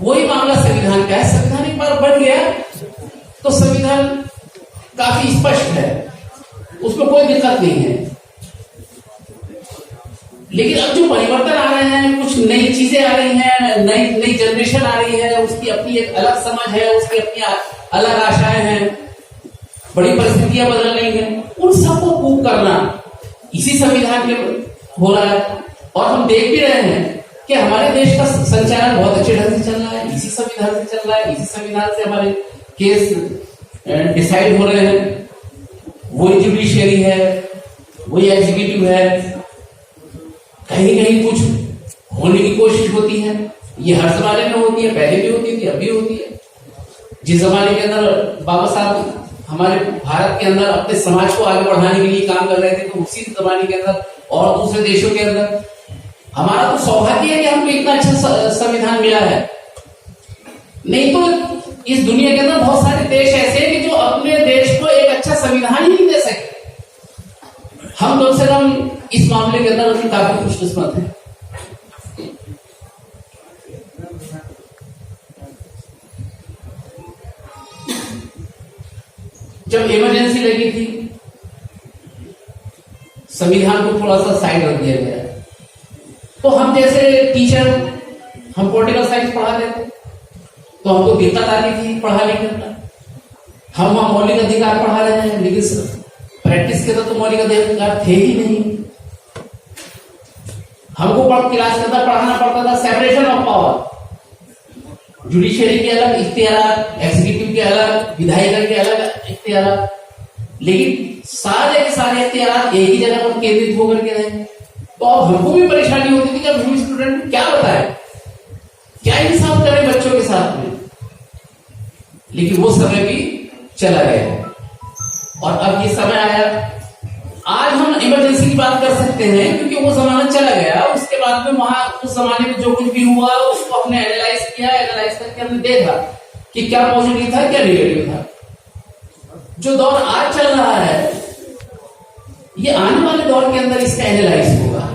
वही मामला संविधान का है। संविधान एक बार बन गया तो संविधान काफी स्पष्ट है, उसमें कोई दिक्कत नहीं है। लेकिन अब जो परिवर्तन आ रहे हैं, कुछ नई चीजें आ रही हैं, नई जनरेशन आ रही है, उसकी अपनी एक अलग समझ है, उसकी अपनी अलग आशाएं हैं, बड़ी परिस्थितियां बदल रही हैं, उन सबको पूर्ण करना इसी संविधान के हो रहा है। और हम देख भी रहे हैं कि हमारे देश का संचालन बहुत अच्छे ढंग से चल रहा है, इसी संविधान से चल रहा है, इसी संविधान से हमारे केस डिसाइड हो रहे हैं। वही जुडिशियरी है, वही एग्जीक्यूटिव है। कहीं कहीं कुछ होने की कोशिश होती है, ये हर जमाने में होती है, पहले भी होती थी, अभी होती है। जिस जमाने के अंदर बाबा साहब हमारे भारत के अंदर अपने समाज को आगे बढ़ाने के लिए काम कर रहे थे, तो उसी जमाने के अंदर और दूसरे देशों के अंदर हमारा तो सौभाग्य है कि हमको इतना अच्छा संविधान मिला है। नहीं तो इस दुनिया के अंदर बहुत सारे देश ऐसे हैं कि जो अपने देश को एक अच्छा संविधान ही नहीं दे सके। हम कम से कम इस मामले के अंदर काफी खुशकिस्मत हैं। जब इमरजेंसी लगी थी, संविधान को थोड़ा सा साइड रख दिया गया। तो हम जैसे टीचर, हम पॉलिटिकल साइंस पढ़ाते थे, तो हमको दिक्कत आती थी पढ़ा लिखने में। हम वहां मौलिक अधिकार पढ़ा रहे हैं, लेकिन प्रैक्टिस के तो मौलिक अधिकार थे ही नहीं। हमको क्लास के अंदर पढ़ाना पड़ता था सेपरेशन ऑफ पावर, जुडिशियरी के अलग इख्तियार, एग्जीक्यूटिव के अलग, विधायिका के अलग इख्तियार, लेकिन सारे के सारे इख्तियार एक ही जगह पर केंद्रित होकर के रहे। तो अब हमको भी परेशानी होती थी कि अब हम स्टूडेंट को क्या बताएं, क्या इंसाफ करें बच्चों के साथ में। लेकिन वो समय भी चला गया और अब ये समय आया। आज हम इमरजेंसी की बात कर सकते हैं क्योंकि वो जमाना चला गया। उसके बाद में वहां उस जमाने में जो कुछ भी हुआ उसको हमने एनालाइज किया, एनालाइज करके हमने देखा कि क्या पॉजिटिव था, क्या नेगेटिव था। जो दौर आज चल रहा है, ये आने वाले दौर के अंदर इसका एनालाइज होगा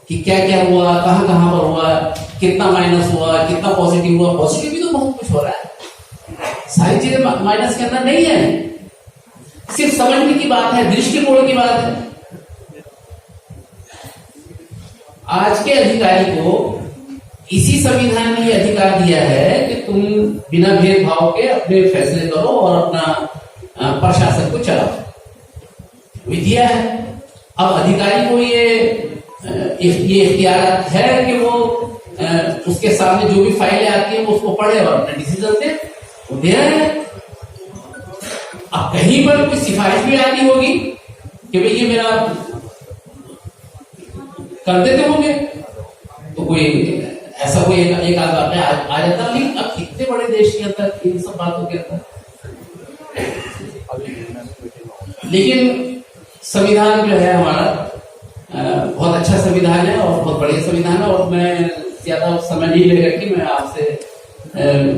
कि क्या क्या हुआ, कहां कहां पर हुआ, कितना माइनस हुआ, कितना पॉजिटिव हुआ। पॉजिटिव भी तो बहुत कुछ हो रहा है, सारी चीजें माइनस के अंदर नहीं है। सिर्फ समझने की बात है, दृष्टिकोण की बात है। आज के अधिकारी को इसी संविधान ने यह अधिकार दिया है कि तुम बिना भेदभाव के अपने फैसले करो और अपना प्रशासन को चलाओ, दिया है। अब अधिकारी को ये इख्तियार है कि वो उसके सामने जो भी फाइलें आती है वो उसको पढ़े और अपना डिसीजन दे, वो दे रहे हैं। अब कहीं पर कोई सिफारिश भी आती होगी कि भाई ये मेरा कर देते होंगे, तो कोई ऐसा कोई एक आध वाक़या आ जाता। लेकिन अब इतने बड़े देश के अंदर इन सब बातों के अंदर, लेकिन संविधान जो है हमारा बहुत अच्छा संविधान है और बहुत बढ़िया संविधान है। और मैं ज्यादा समय नहीं लेकर के मैं आपसे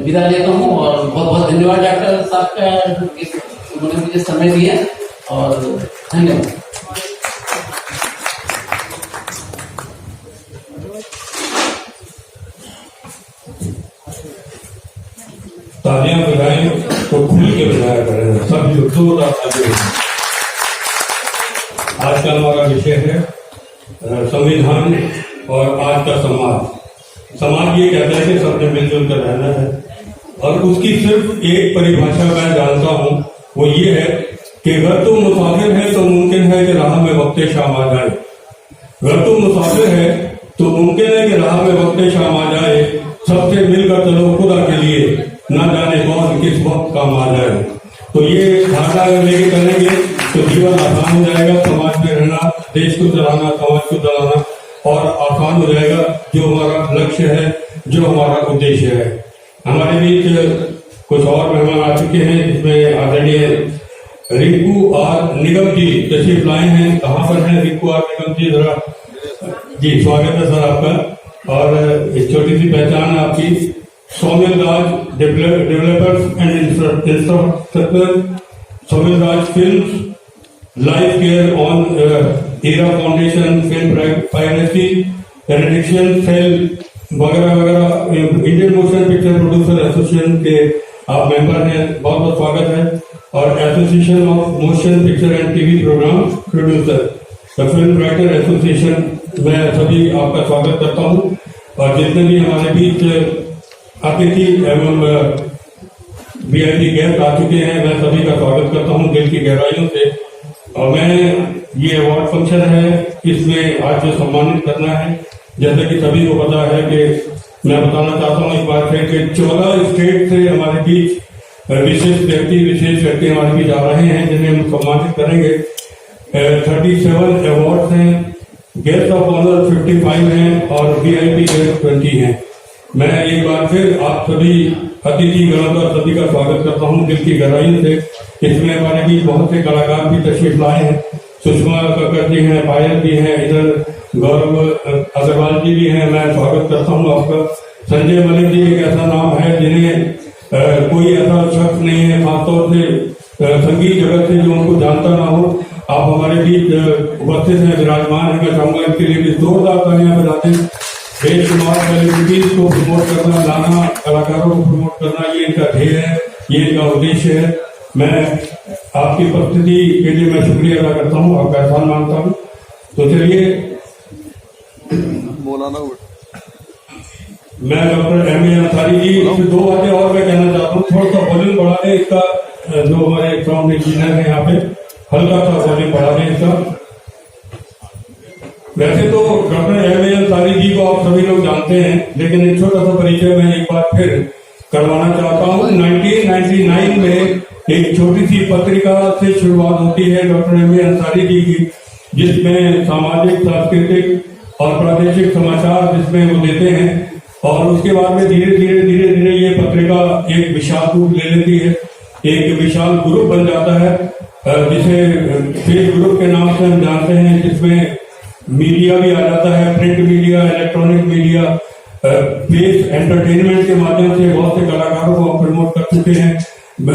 विदा लेता हूँ और बहुत बहुत धन्यवाद डॉक्टर साहब का, उन्होंने मुझे समय दिया और धन्यवाद। तालियां बजाएं तो खुल के बजाया करें, सब जो जोरदार तालियां। आज का हमारा विषय है संविधान और आज का समाज। समाज ये कहता है कि सबने मिलजुल कर रहना है और उसकी सिर्फ एक परिभाषा मैं जानता हूं, वो ये है कि अगर तुम मुसाफिर है तो मुमकिन है कि राह में वक्त शाम आ जाए। अगर तुम मुसाफिर है तो मुमकिन है कि राह में वक्त शाम आ जाए। सबसे मिलकर चलो खुदा के लिए, ना जाने कौन किस वक्त काम आ जाए। तो ये धारणा लेके चलेंगे तो जीवन आसान हो जाएगा, समाज में रहना, देश को चलाना, समाज को चलाना और आसान हो जाएगा। जो हमारा लक्ष्य है, जो हमारा उद्देश्य है। हमारे बीच कुछ और मेहमान आ चुके हैं, जिसमें आदरणीय रिंकू आर निगम जी तशरीफ लाए हैं। कहाँ पर हैं रिंकू आर निगम जी? जरा जी स्वागत है सर आपका। और एक छोटी सी पहचान है आपकी, Saumil Raj developers and infrastructure, Saumil Raj film, life care on era foundation, film piracy addiction cell वगैरह वगैरह, Indian motion picture producer association के आप मेंबर हैं, बहुत बहुत स्वागत है। और association of motion picture and TV programme producer, the film writer association, मैं सभी आपका स्वागत करता हूँ। और जितने भी हमारे बीच अतिथि एवं VIP गेस्ट आ चुके हैं, मैं सभी का स्वागत करता हूँ दिल की गहराइयों से। और मैं ये अवार्ड फंक्शन है, इसमें आज जो सम्मानित करना है, जैसे कि सभी को पता है कि मैं बताना चाहता हूँ एक बार फिर कि 14 स्टेट से हमारे बीच विशेष व्यक्ति हमारे बीच आ रहे हैं, जिन्हें हम सम्मानित करेंगे। 37 अवार्ड हैं, गेस्ट ऑफ ऑनर 55 हैं और VIP गेस्ट 20 हैं। मैं एक बार फिर आप सभी अतिथि गणों का सभी का स्वागत करता हूँ दिल की गहराइयों से। इसमें हमारे बीच बहुत से कलाकार भी तशरीफ लाए हैं, सुषमा कक्कर जी हैं, पायल जी हैं, इधर गौरव अग्रवाल जी भी हैं। मैं स्वागत करता हूँ आपका। संजय मलिक जी एक ऐसा नाम है जिन्हें कोई ऐसा शख्स नहीं है, खासतौर से संगीत जगत से जो उनको जानता ना हो। आप हमारे बीच उपस्थित हैं, विराजमान है। मैं चाहूंगा इनके लिए भी जोरदार तालियां बजाते हैं। बेशुमार सेलिब्रिटीज को प्रमोट करना, लाना, कलाकारों को प्रमोट करना, ये इनका ध्येय है, ये इनका उद्देश्य है। मैं आपकी उपस्थिति के लिए मैं शुक्रिया अदा करता हूँ, आपका एहसान मानता हूँ। तो चलिए मौलाना मैं डॉक्टर M.A. अंसारी जी से 2 बातें और मैं कहना चाहता हूँ। थोड़ा सा वॉल्यूम बढ़ा दें इसका, जो हमारे साउंड इंजीनियर है यहाँ पे, हल्का सा वॉल्यूम बढ़ा दें इसका। वैसे तो डॉक्टर M.A. अंसारी जी को आप सभी लोग जानते हैं, लेकिन एक छोटा सा परिचय मैं एक बार फिर करवाना चाहता हूँ। 1999 में एक छोटी सी पत्रिका से शुरुआत होती है डॉक्टर M.A. अंसारी जी की, जिसमें सामाजिक, सांस्कृतिक और प्रादेशिक समाचार जिसमें वो देते हैं। और उसके बाद में धीरे धीरे ये पत्रिका एक विशाल रूप ले लेती है, एक विशाल ग्रुप बन जाता है, जिसे फेस ग्रुप के नाम से हम जानते हैं, जिसमें मीडिया भी आ जाता है, print media, electronic media, face entertainment के माध्यम से बहुत से कलाकारों को हम प्रमोट कर चुके हैं।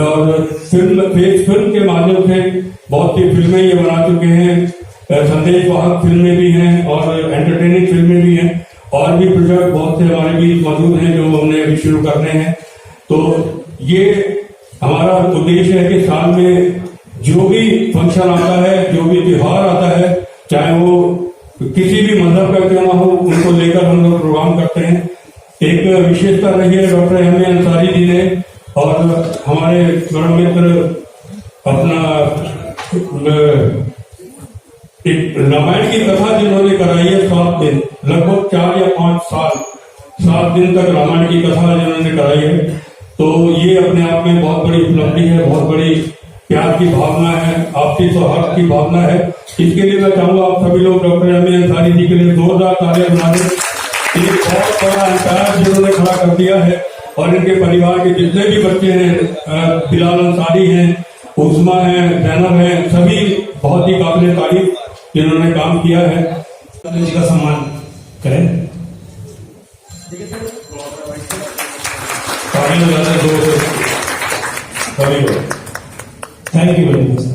और फिल्म के माध्यम से बहुत सी फिल्में ये बना चुके हैं, संदेश वाहक फिल्में भी हैं और एंटरटेनिंग फिल्में भी हैं। और भी प्रोजेक्ट बहुत से हमारे बीच मौजूद हैं जो हमने अभी शुरू करने हैं। तो ये हमारा उद्देश्य है कि साल में जो भी फंक्शन आता है, जो भी त्योहार आता है, चाहे वो किसी भी मजहब का क्यों ना हो, उनको लेकर हम लोग प्रोग्राम करते हैं। एक विशेषता रही है डॉक्टर M.A. अंसारी जी ने और हमारे परम मित्र अपना एक रामायण की कथा जिन्होंने कराई है 7 दिन, लगभग 4 या 5 साल, 7 दिन तक रामायण की कथा जिन्होंने कराई है। तो ये अपने आप में बहुत बड़ी उपलब्धि है, बहुत बड़ी प्यार की भावना है, आपसी सौहार्द की भावना है। इसके लिए मैं चाहूंगा आप सभी लोग डॉक्टर अमीन अंसारी जी के लिए जोरदार तालियां बजा दें। एक बहुत बड़ा अंतराज जिन्होंने खड़ा कर दिया है और इनके परिवार के जितने भी बच्चे हैं, बिलाल अंसारी हैं, उस्मा हैं, जैनब हैं, सभी बहुत ही काबिल तारीफ जिन्होंने काम किया है। जी का सम्मान करें। तालियां बजाते जोर से सभी लोग। Thank you very much.